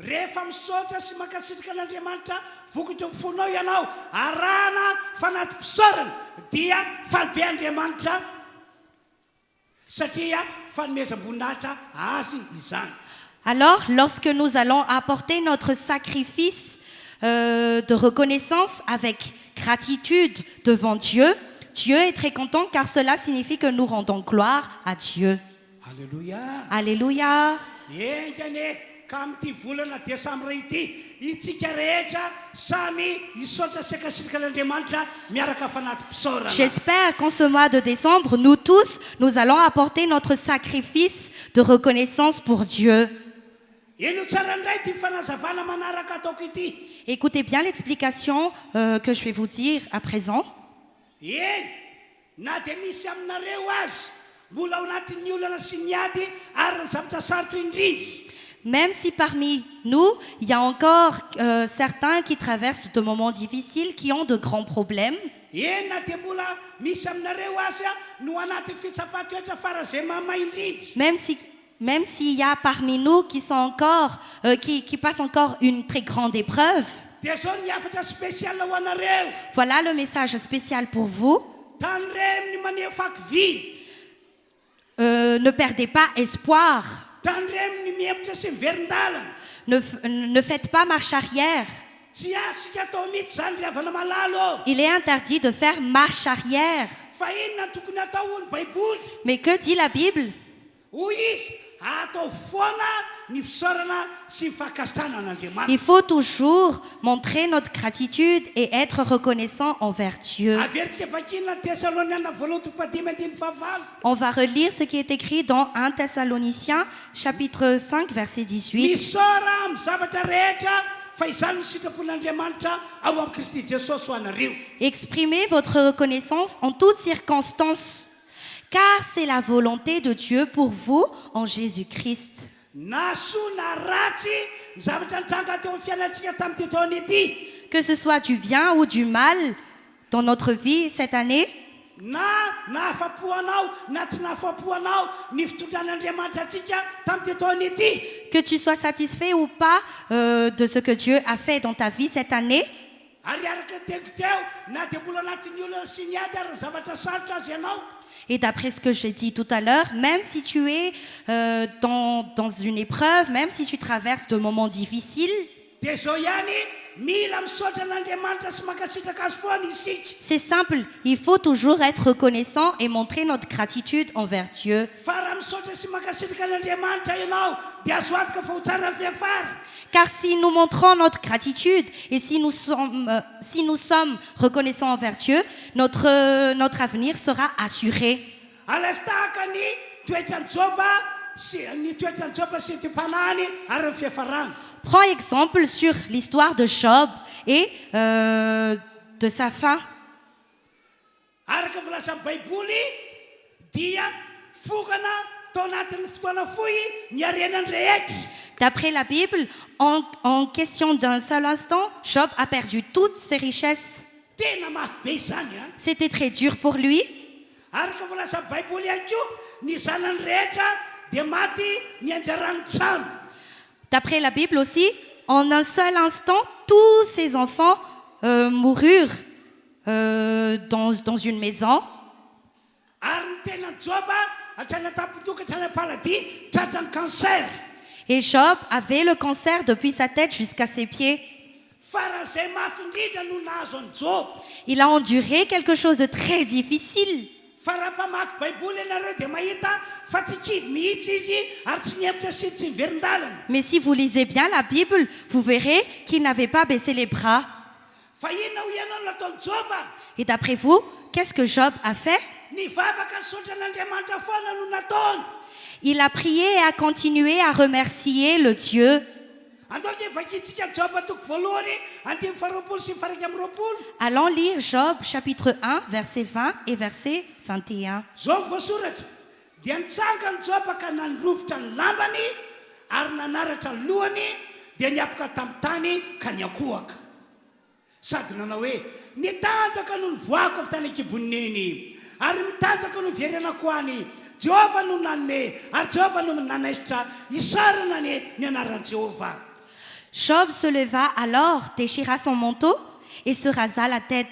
Rehefa misaotra sy mankasitraka an'Andriamanitra vokatra ny fonao ianao arahana fanatim-pisaorana dia falibe Andriamanitra satria fanomezam-boninahitra azy izany. Alors, lorsque nous allons apporter notre sacrifice de reconnaissance avec gratitude devant Dieu, Dieu est très content car cela signifie que nous rendons gloire à Dieu. Alléluia. Alléluia. Ka amin'ity volana Desambra ity itsika rehetra samy hisaotra sy ankasitraka an'Andriamanitra miaraka fanatim-pisaorana. J'espère qu'en ce mois de décembre, nous tous, nous allons apporter notre sacrifice de reconnaissance pour Dieu. Ino tsara indray ity fanazavana manaraka ataoko ity. Écoutez bien l'explication que je vais vous dire à présent. Eny, na dia misy aminareo azy mbola ao anatin'ny olana sy ny ady ary ny zavatra sarotra indrindra. Même si parmi nous, il y a encore certains qui traversent de moments difficiles, qui ont de grands problèmes. Même s'il y a parmi nous qui sont encore, qui passent encore une très grande épreuve. Voilà le message spécial pour vous. Ne perdez pas espoir. Ne faites pas marche arrière. Il est interdit de faire marche arrière. Mais que dit la Bible? Il faut toujours montrer notre gratitude et être reconnaissant envers Dieu. On va relire ce qui est écrit dans 1 Thessaloniciens chapitre 5 verset 18. Exprimez votre reconnaissance en toutes circonstances, car c'est la volonté de Dieu pour vous en Jésus-Christ. Que ce soit du bien ou du mal dans notre vie cette année, que tu sois satisfait ou pas de ce que Dieu a fait dans ta vie cette année, et d'après ce que j'ai dit tout à l'heure, même si tu es dans une épreuve, même si tu traverses de moments difficiles, c'est simple, il faut toujours être reconnaissant et montrer notre gratitude envers Dieu. Car si nous montrons notre gratitude et si nous sommes reconnaissants envers Dieu, notre avenir sera assuré. Prends exemple sur l'histoire de Job et de sa fin. dia fokana tao anatin'ny fotoana fohy ny arenany rehetra. D'après la Bible, en question d'un seul instant, Job a perdu toutes ses richesses. Tena mafy be izany a. C'était très dur pour lui. Araka voalaza baiboly ihany koa ny zanany rehetra dia maty ny anjarany trano. D'après la Bible aussi, en un seul instant, tous ses enfants moururent dans une maison. Ary ny tenany Joba hatrany tampon-toka hatrany am-paladia tratrany cancer. Et Job avait le cancer depuis sa tête jusqu'à ses pieds. Faran'izay mafy indrindra no nahazo any Job. Il a enduré quelque chose de très difficile. Fa raha mpamaky baiboly ianareo dia mahita fa tsy kivy mihitsy izy ary tsy niemitra sy tsy miverin-dalana. Mais si vous lisez bien la Bible, vous verrez qu'il n'avait pas baissé les bras. Fa inona ho ianao nataony Joba? Et d'après vous, qu'est-ce que Job a fait? Nivavaka ny saotran'Andriamanitra foana no nataony. Il a prié et a continué à remercier le Dieu. Antoky vakitsika Joba toko voalohany andimy faharoapolo sy faraika amby roapolo. Allons lire Job chapitre 1, verset 20 et verset 21. Zao voasoratra dia nitsanga ny Joba ka nandrovotra ny lambany ary nanaratra ny lohany dia niapaka tamin'ny tany ka niakohaka. Sady nanao hoe nitanjaka no nivoako avy tany an-kiboniny ary mitanjaka no verenako any. Jehova no nanome ary Jehova no nanaisitra isarana ny anaran'i Jehova. Job se leva alors, déchira son manteau et se rasa la tête.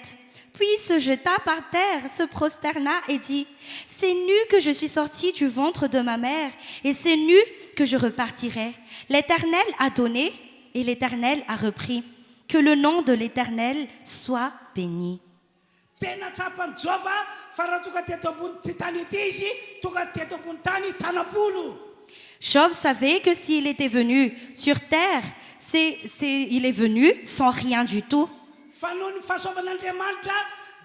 Puis se jeta par terre, se prosterna et dit: c'est nu que je suis sorti du ventre de ma mère, et c'est nu que je repartirai. L'Éternel a donné et l'Éternel a repris. Que le nom de l'Éternel soit béni. Tena tsapan'i Joba fa raha tonga teto ambony tany ity izy tonga teto ambony tany tanapolo. Job savait que s'il était venu sur terre, il est venu sans rien du tout. Fa noho ny fahasoavan'Andriamanitra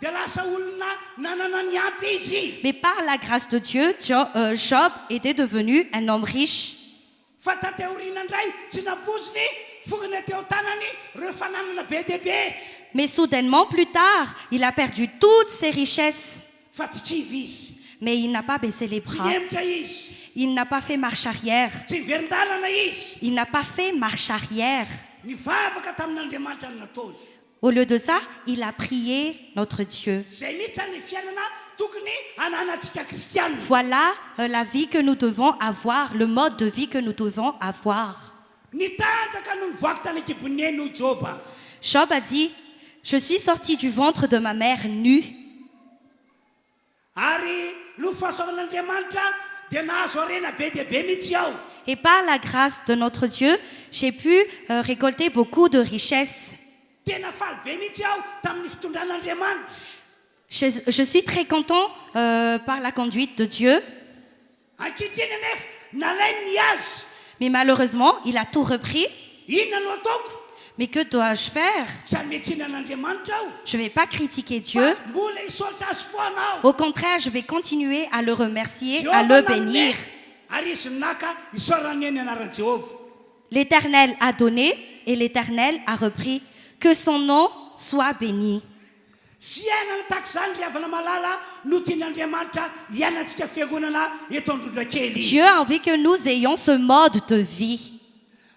dia lasa olona nanana ny ampy izy. Mais par la grâce de Dieu, Job était devenu un homme riche. Fa tateoriana indray tsy napoziny fogana teo tanany reo fananana be dia be. Mais soudainement, plus tard, il a perdu toutes ses richesses. Fa tsy kivy izy. Mais il n'a pas baissé les Tsy bras. niemitra izy. Il n'a pas fait marche arrière. Tsy verin-dalana izy. Il n'a pas fait marche arrière. Nivavaka tamin'Andriamanitra ny nataony. Au lieu de ça, il a prié notre Dieu. Zay mihitsy ny fiainana tokony ananantsika kristianina. Voilà la vie que nous devons avoir, le mode de vie que nous devons avoir. Nitanjaka no nivoako tany an-kiboniny ho Joba. Job a dit: je suis sorti du ventre de ma mère nue. Ary no fahasoavan'Andriamanitra dia nahazo arena be dia be mihitsy aho. Et par la grâce de notre Dieu, j'ai pu récolter beaucoup de richesses. Tena faly be mihitsy aho tamin'ny fitondran'Andriamanitra. Je suis très content par la conduite de Dieu. Ankehitriny anefa nalainy ny azy. Mais malheureusement, il a tout repris. Inona no ataoko? Mais que dois-je faire? Tsy hametsinan'Andriamanitra aho. Je ne vais pas critiquer Dieu. Fa mbola hisaotra azy foana aho. Au contraire, je vais continuer à le remercier, à Jehova le nanome, bénir. ary izy naka isaorany eny anaran'i Jehova. L'Éternel a donné et l'Éternel a repris. Que son nom soit béni. Fiainana tahaka izany ry havana malala no tian'Andriamanitra hiainantsika fiangonana eto Androdrakely. Dieu a envie que nous ayons ce mode de vie.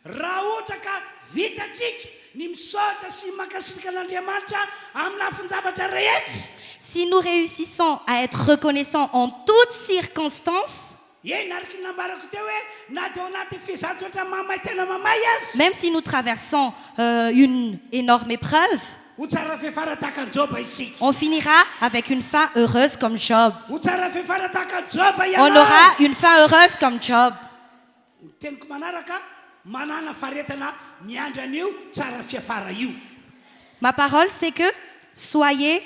Raha ohatra ka vitatsika ny misaotra sy makasirika an'Andriamanitra amin'ny lafin-javatra rehetra. Si nous réussissons à être reconnaissants en toutes circonstances, Eny ariky ny nambarako teo hoe na dia ao anaty fizatotra mamay tena mamay azy. même si nous traversons une énorme épreuve, Ho tsara fefara tahaka ny Joba isika. on finira avec une fin heureuse comme Job. Ho tsara fefara tahaka ny Joba On ianao. aura une fin heureuse comme Job. Ny teniko manaraka manana faharetana miandra an'io tsara fiafara io. Ma parole, c'est que soyez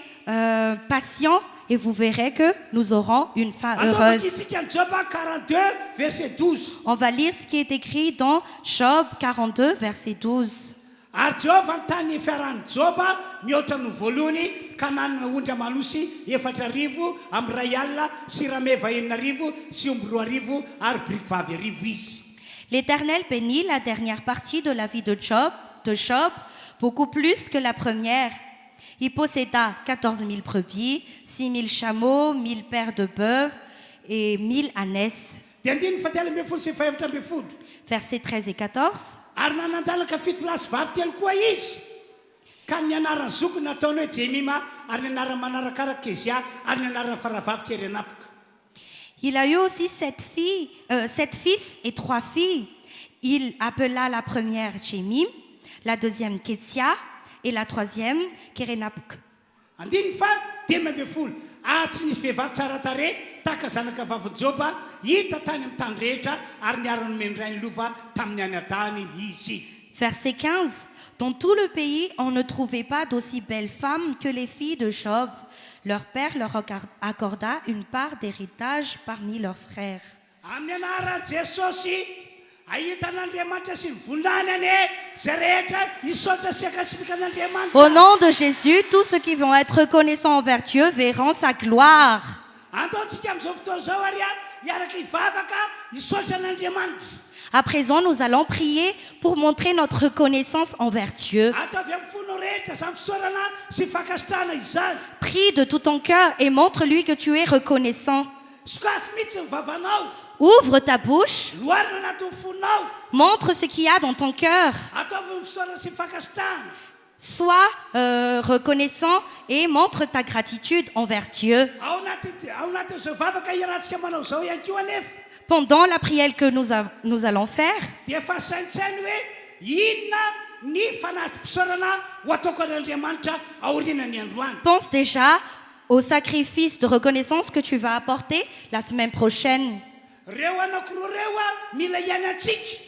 patients et vous verrez que nous aurons une fin heureuse. Ataovakitsika ny Joba 42 verset 12. On va lire ce qui est écrit dans Job 42, verset 12. Ary Jehova ny tany fiarahan'ny Joba mihoatra ny voalohany ka nanana ondry amalosy 4,000 amin'ny 2 alina sy rameva 2,000 sy omby 2,000 ary briky vavy 1,000 izy. L'Éternel bénit la dernière partie de la vie de Job, beaucoup plus que la première. Il posséda 14 000 brebis, 6 000 chameaux, 1 000 paires de bœufs et 1000 ânesses. dia andiny fatelo amby folo sy faefatra amby folo Versets 13 et 14. ary nananjalaka fito lasy vavy telo koa izy ka ny anarany zoko nataony hoe Jemima ary ny anarany manarakaraka Kezia ary ny anarany faravavy Kerenapoka. Il a eu aussi 7 fils et 3 filles. Il appela la première Jémim, la deuxième Ketsia et la troisième Kerenapuk. andiny fa 10 amby folo tsy nisy vehivavy tsara tare tahaka zanaka vavy Joba hita tany amin'ny tany rehetra ary niarany mendrainy lova tamin'ny any adany izy. Verset 15. Dans tout le pays, on ne trouvait pas d'aussi belles femmes que les filles de Job. Leur père leur accorda une part d'héritage parmi leurs frères. amin'ny anaran'i Jesosy ahitan'Andriamanitra sy ny voninahiny zay rehetra hisaotra siakasitraka an'Andriamanitra. Au nom de Jésus, tous ceux qui vont être reconnaissants envers Dieu verront sa gloire. Andaontsika amin'izao fotoana zao ary hiaraka hivavaka hisaotra an'Andriamanitra. À présent, nous allons prier pour montrer notre reconnaissance envers Dieu. Ataovy amin'ny fonao rehetra izany fisaorana sy fankasitrahana izany. Prie de tout ton cœur et montre-lui que tu es reconnaissant. Sokafy mihitsy ny vavanao. Ouvre ta bouche, Loharina anatin'ny fonao. montre ce qu'il y a dans ton cœur. Ataovy ny fisaorana sy fankasitrahana. Sois reconnaissant et montre ta gratitude envers Dieu. Ao anatin'izao vavaka iarahantsika manao zao ihany koa anefa. Pendant la prière que nous allons faire, Dia efa saintsainy hoe inona ny fanahy-pisaorana ho ataoko an'Andriamanitra aorianany androany. pense déjà au sacrifice de reconnaissance que tu vas apporter la semaine prochaine. Reo anankiroa reo mila ihany antsika.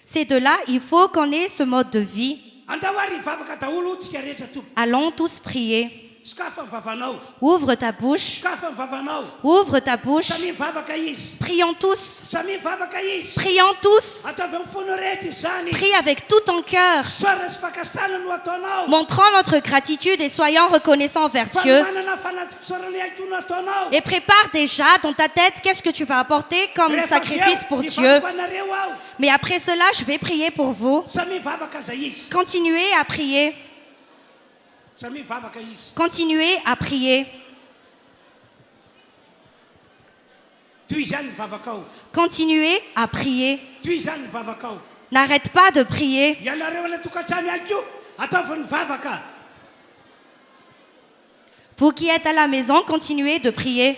C'est de là, il faut qu'on ait ce mode de vie. Andao ary hivavaka daholo tsika rehetra tompo. Allons tous prier. Sokafa ny vavanao. Ouvre ta bouche, Sokafa ny vavanao. ouvre ta bouche. Samy mivavaka izy. Prions tous, Samy mivavaka izy. prions tous. Ataovy amin'ny fono rehetra izany. Prie avec tout ton cœur, Fisaorana sy fankasitrahana no ataonao. montrant notre gratitude et soyons reconnaissants envers Dieu. Fa manana fanahy-pisaorana ihany koa no ataonao. Et prépare déjà dans ta tête qu'est-ce que tu vas apporter comme Rehefa sacrifice avy pour eo, Dieu. hivavaka anareo ao. Mais après cela, je vais prier pour vous. Samy mivavaka zay izy. Continuez à prier. Samy mivavaka izy. Continuez à prier. Toy izany ny vavaka ao. Continuez à prier. Toy izany ny vavaka ao. N'arrête pas de prier. Ianareo ana tokantrano ihany koa ataovy ny vavaka. Vous qui êtes à la maison, continuez de prier.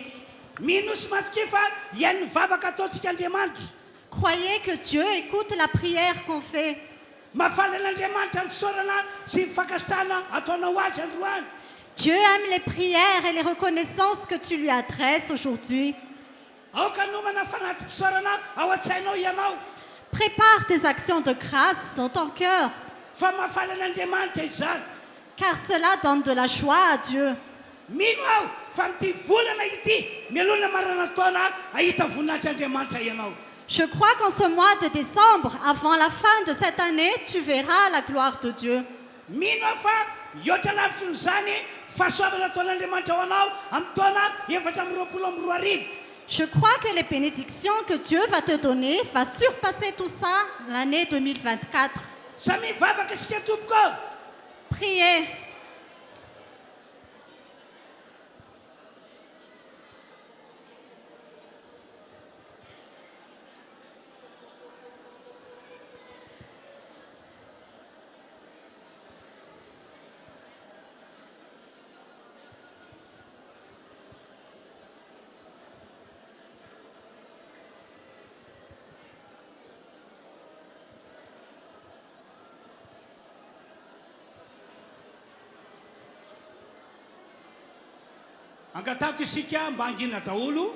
Mino sy matoke fa ihany ny vavaka ataontsika Andriamanitra. Croyez que Dieu écoute la prière qu'on fait. Mahafaly an'Andriamanitra ny fisaorana sy ny fankasitrahana ataonao azy androany. Dieu aime les prières et les reconnaissances que tu lui adresses aujourd'hui. Aoka nomana fanahy-pisaorana ao an-tsainao ianao. Prépare tes actions de grâce dans ton cœur, Fa mahafaly an'Andriamanitra izany. car cela donne de la joie à Dieu. Mino aho fa mity volana ity mialona marana taona ahita voninahitr'Andriamanitra ianao. Je crois qu'en ce mois de décembre, avant la fin de cette année, tu verras la gloire de Dieu. Mino aho fa mihoatra lavitry n'izany fahasoavana ataon'Andriamanitra ho anao amin'ny taona 2024. Je crois que les bénédictions que Dieu va te donner va surpasser tout ça l'année 2024. Samy mivavaka isika tompoko. Priez. Angatahako isika mba angina daholo.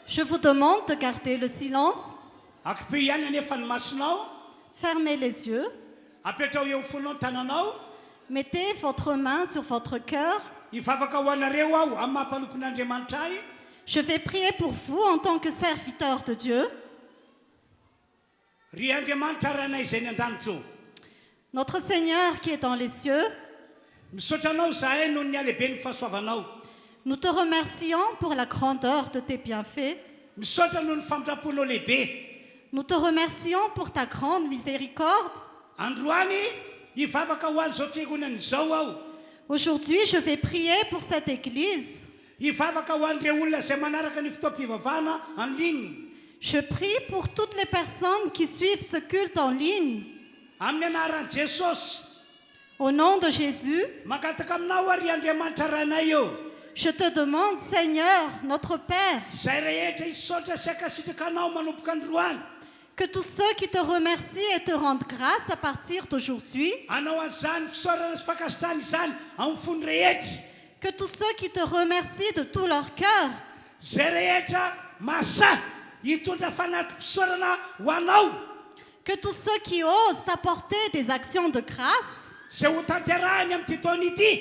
Je vous demande de garder le silence, Akipeo ihany anefa ny masonao. fermez les yeux, Apetrao eo fonao ny tananao. mettez votre main sur votre cœur. Hivavaka ho anareo aho amin'ny mampanompon'Andriamanitra ahy. Je vais prier pour vous en tant que serviteur de Dieu. Ry Andriamanitra ranay izay ny an-danitro. Notre Seigneur qui est dans les cieux, Misaotra anao zahay noho ny alehibe ny fahasoavanao. nous te remercions pour la grandeur de tes bienfaits. Misaotra noho ny famindramponao lehibe. Nous te remercions pour ta grande miséricorde. Androany hivavaka ho an'izao fiangonana izao aho. Aujourd'hui, je vais prier pour cette église. hivavaka ho an'ireo olona izay manaraka ny fitaom-pivavahana en ligne. Je prie pour toutes les personnes qui suivent ce culte en ligne. Amin'ny anaran'i Jesosy, Au nom de Jésus, makataka aminao ary Andriamanitra ranay eo. je te demande, Seigneur, notre Père, Zay rehetra isaotra sy akasitrakanao manomboka androany. que tous ceux qui te remercient et te rendent grâce à partir d'aujourd'hui, Anao an'izany fisaorana sy fakasitrana izany amin'ny fony rehetra. que tous ceux qui te remercient de tout leur cœur, Zay rehetra masa hitondra fanatim-pisaorana ho anao. que tous ceux qui osent t'apporter des actions de grâce, Zay ho tanterahany amin'ity taona ity.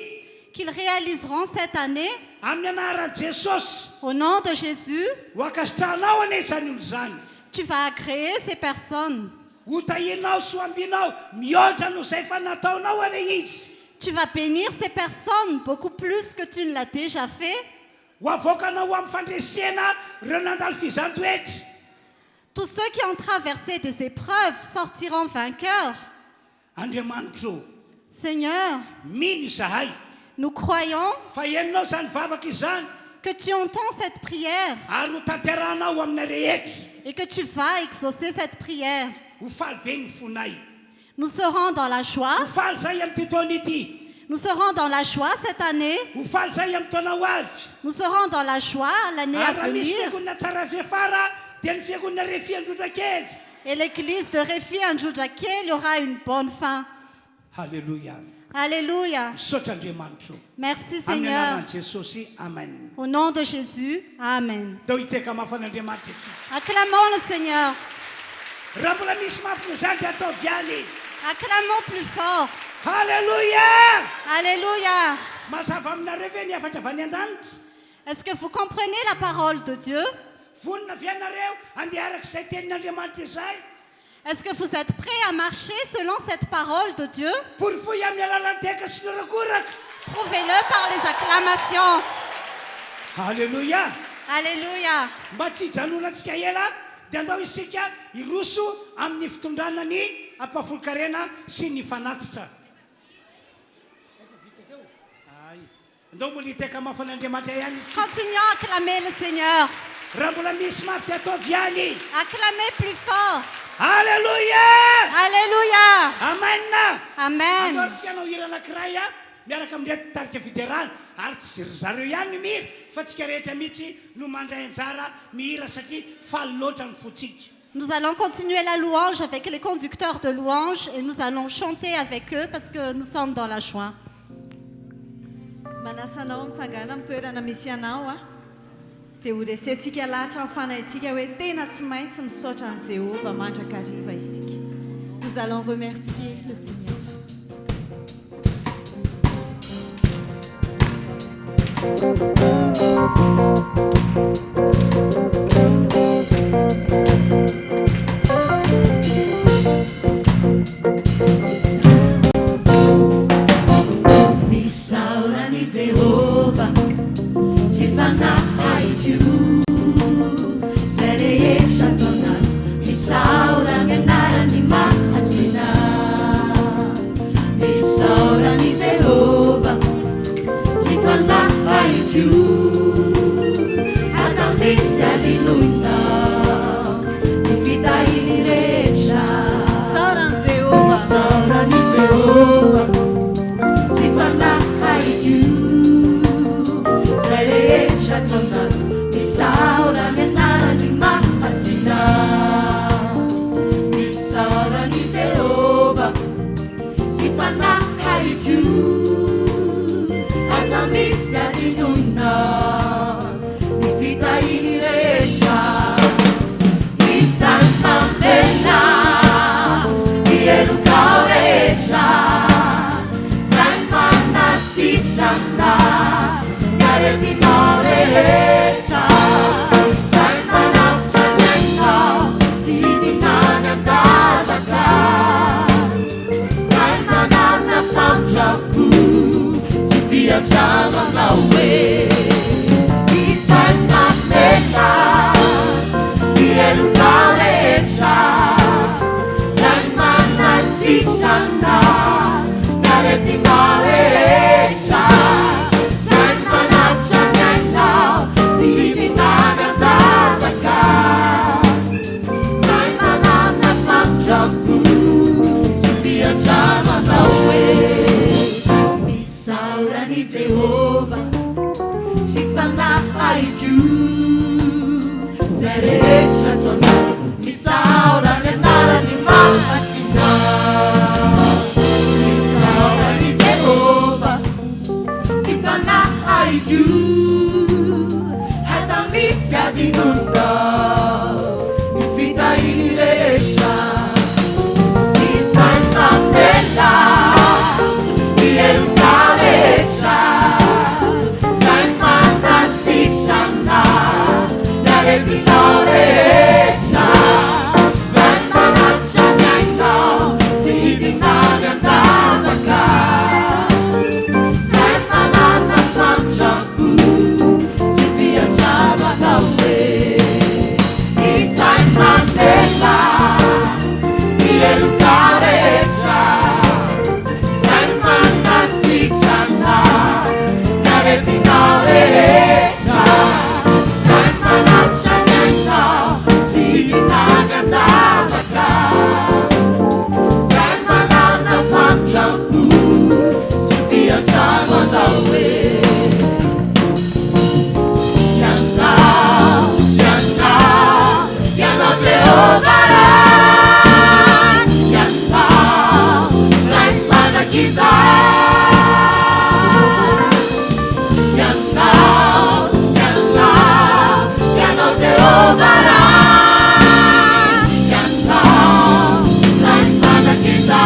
qu'ils réaliseront cette année, Amin'ny anaran'i Jesosy, au nom de Jésus, ho akasitranao ane izany olo izany. tu vas agréer ces personnes. Ho tahinao sy ho ambinao mihoatra noho izay efa nataonao ane izy. Tu vas bénir ces personnes beaucoup plus que tu ne l'as déjà fait. Ho avoakanao amin'ny fandresena ireo nandalo fizantoetra. Tous ceux qui ont traversé des épreuves sortiront vainqueurs. Andriamanitro, Seigneur, mino izahay nous croyons fa heninao izany vavaka izany que tu entends cette prière ary ho tanterahanao amina rehetra. et que tu vas exaucer cette prière. Ho faly be ny fonay. Nous serons dans la joie. Ho faly zahay amin'ity taona ity. Nous serons dans la joie cette année. Ho faly zahay amin'ny taona ho avy. Nous serons dans la joie l'année à Ary raha misy venir. fiangonana tsara fiafara dia ny fiangonana refy androdrakely. Et l'église de Réfi Andjoujaké, il y aura une bonne fin. Halleluja. Alléluia. Misaotra Andriamanitro. Merci Amin'ny Seigneur. anaran'i Jesosy, amen. Au nom de Jésus, Amen. Dao hiteka mafan'Andriamanitra isika. Acclamons le Seigneur. Raha mbola misy mafina izany dia atao viany. Acclamons plus fort. Halleluja. Alléluia. Mazava aminareo ve ny afatra avy any an-danitra? Est-ce que vous comprenez la parole de Dieu? Vonina avy ianareo andeha arak'izay tenin'Andriamanitra izay. Est-ce que vous êtes prêts à marcher selon cette parole de Dieu? Porifoy amin'ny alalan'ny teka sy ny rakoraka. Prouvez-le par les acclamations. Halleluja. Alléluia. Mba tsy hijanonantsika ela dia andao isika iroso amin'ny fitondrana ny ampahafolo-karena sy ny fanatitra. Ay. Andao mbola hiteka mafan'Andriamanitra ihany isika. Continuons à acclamer le Seigneur. Raha mbola misy mafy dia atao viany. Acclamez plus fort. Halleluja. Alléluia. Amen. Amen. Antsika anao hira anankiray miaraka amin'ireo tarika fiderana ary tsy zareo ihany no mihira fa tsika rehetra mihitsy no mandray anjara mihira satria faly loatra ny fotsika. Nous allons continuer la louange avec les conducteurs de louange et nous allons chanter avec eux parce que nous sommes dans la joie. Manasanao mitsangana amin'ny toerana misy anao a dia ho resentsika lahatra amin'ny fanahintsika hoe tena tsy maintsy misaotra an' Jehova mandrakariva isika. Nous allons remercier le Seigneur. Misaorani Jehova Jifanahay più Sereesha tonato Misaorani anarani mahasina Misaorani Jehova Jifanahay più Azambisya dinuna Ifitaili resha Misaoran Jehova. Misaorani Jehova Misaorani anarani mahasina Misaorani Jehova Jifanahay più Azambisy adinona Mifitahiny rehetra Isany famena Mielokao rehetra Zany manasitrana Garetinao rehetra Zany manavitra nyainao Tsy hidinany an-davaka Zany manarina famtrapo Tsy fiatrananao hoe Isany mafena Mielokao rehetra Zany manasitrana Garetinao rehetra Zany manavitra nyainao adinunda ny fitahiny rehetra isany Mandela ieloka rehetra zany manasitrana ny aretinao rehetra zany manavitra ny ainao sy hidinany andavaka zany manana famotrampo sy fiantramanao hoe isany Mandela ieloka rehetra zany manasitrana ny aretinao rehetra zany manavitra ny ainao sy hidinany andavaka zany manana famotrampo sy fiantramanao hoe Ianao Jehova Ianao Ray Manakiza Ianao Jehova Ianao Ray Manakiza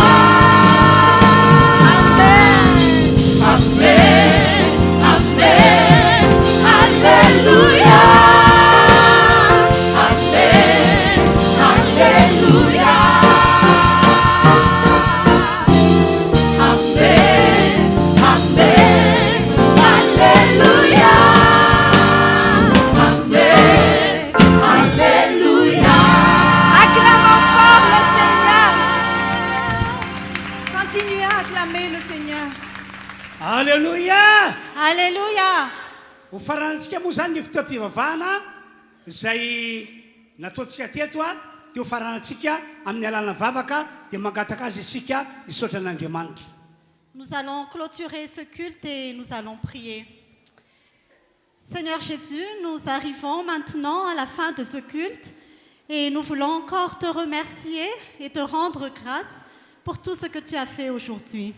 Amen, amen, Alleluia Amen, Alleluia Amen, amen, Alleluia Amen, Alleluia Acclamons fort le Seigneur. Continuez à acclamer le Seigneur. Alleluia Alléluia. ho faranantsika moa zany ny fitoam-pivavahana izay nataontsika teto a ty ho faranantsika amin'ny alana vavaka dia mangataka azy isika hisaotra an'Andriamanitra. Nous allons clôturer ce culte et nous allons prier. Seigneur Jésus, nous arrivons maintenant à la fin de ce culte et nous voulons encore te remercier et te rendre grâce pour tout ce que tu as fait aujourd'hui.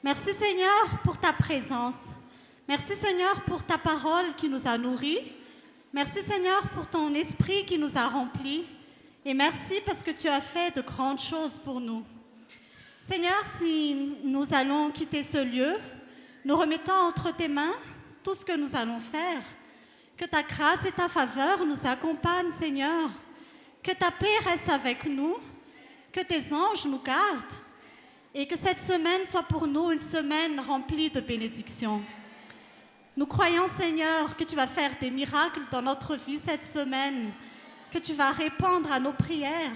Merci Seigneur pour ta présence. Merci Seigneur pour ta parole qui nous a nourris. Merci Seigneur pour ton esprit qui nous a remplis. Et merci parce que tu as fait de grandes choses pour nous. Seigneur, si nous allons quitter ce lieu, nous remettons entre tes mains tout ce que nous allons faire. Que ta grâce et ta faveur nous accompagnent, Seigneur. Que ta paix reste avec nous. Que tes anges nous gardent. Et que cette semaine soit pour nous une semaine remplie de bénédictions. Nous croyons, Seigneur, que tu vas faire des miracles dans notre vie cette semaine, que tu vas répondre à nos prières,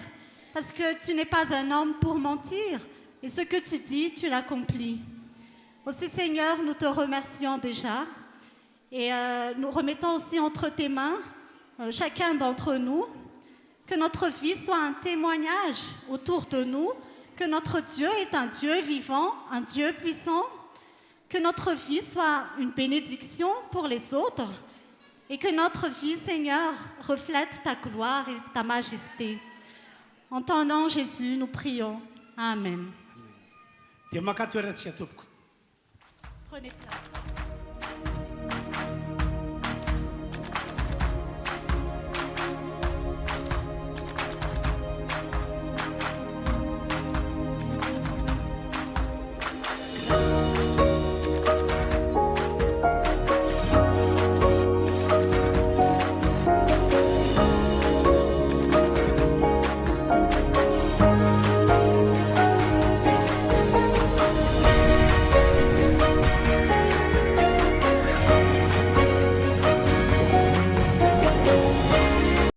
parce que tu n'es pas un homme pour mentir, et ce que tu dis, tu l'accomplis. Aussi, Seigneur, nous te remercions déjà, et nous remettons aussi entre tes mains, chacun d'entre nous, que notre vie soit un témoignage autour de nous, que notre Dieu est un Dieu vivant, un Dieu puissant, que notre vie soit une bénédiction pour les autres et que notre vie, Seigneur, reflète ta gloire et ta majesté. En ton nom, Jésus, nous prions. Amen. Dia makatoerantsika tompoko. Prenez place.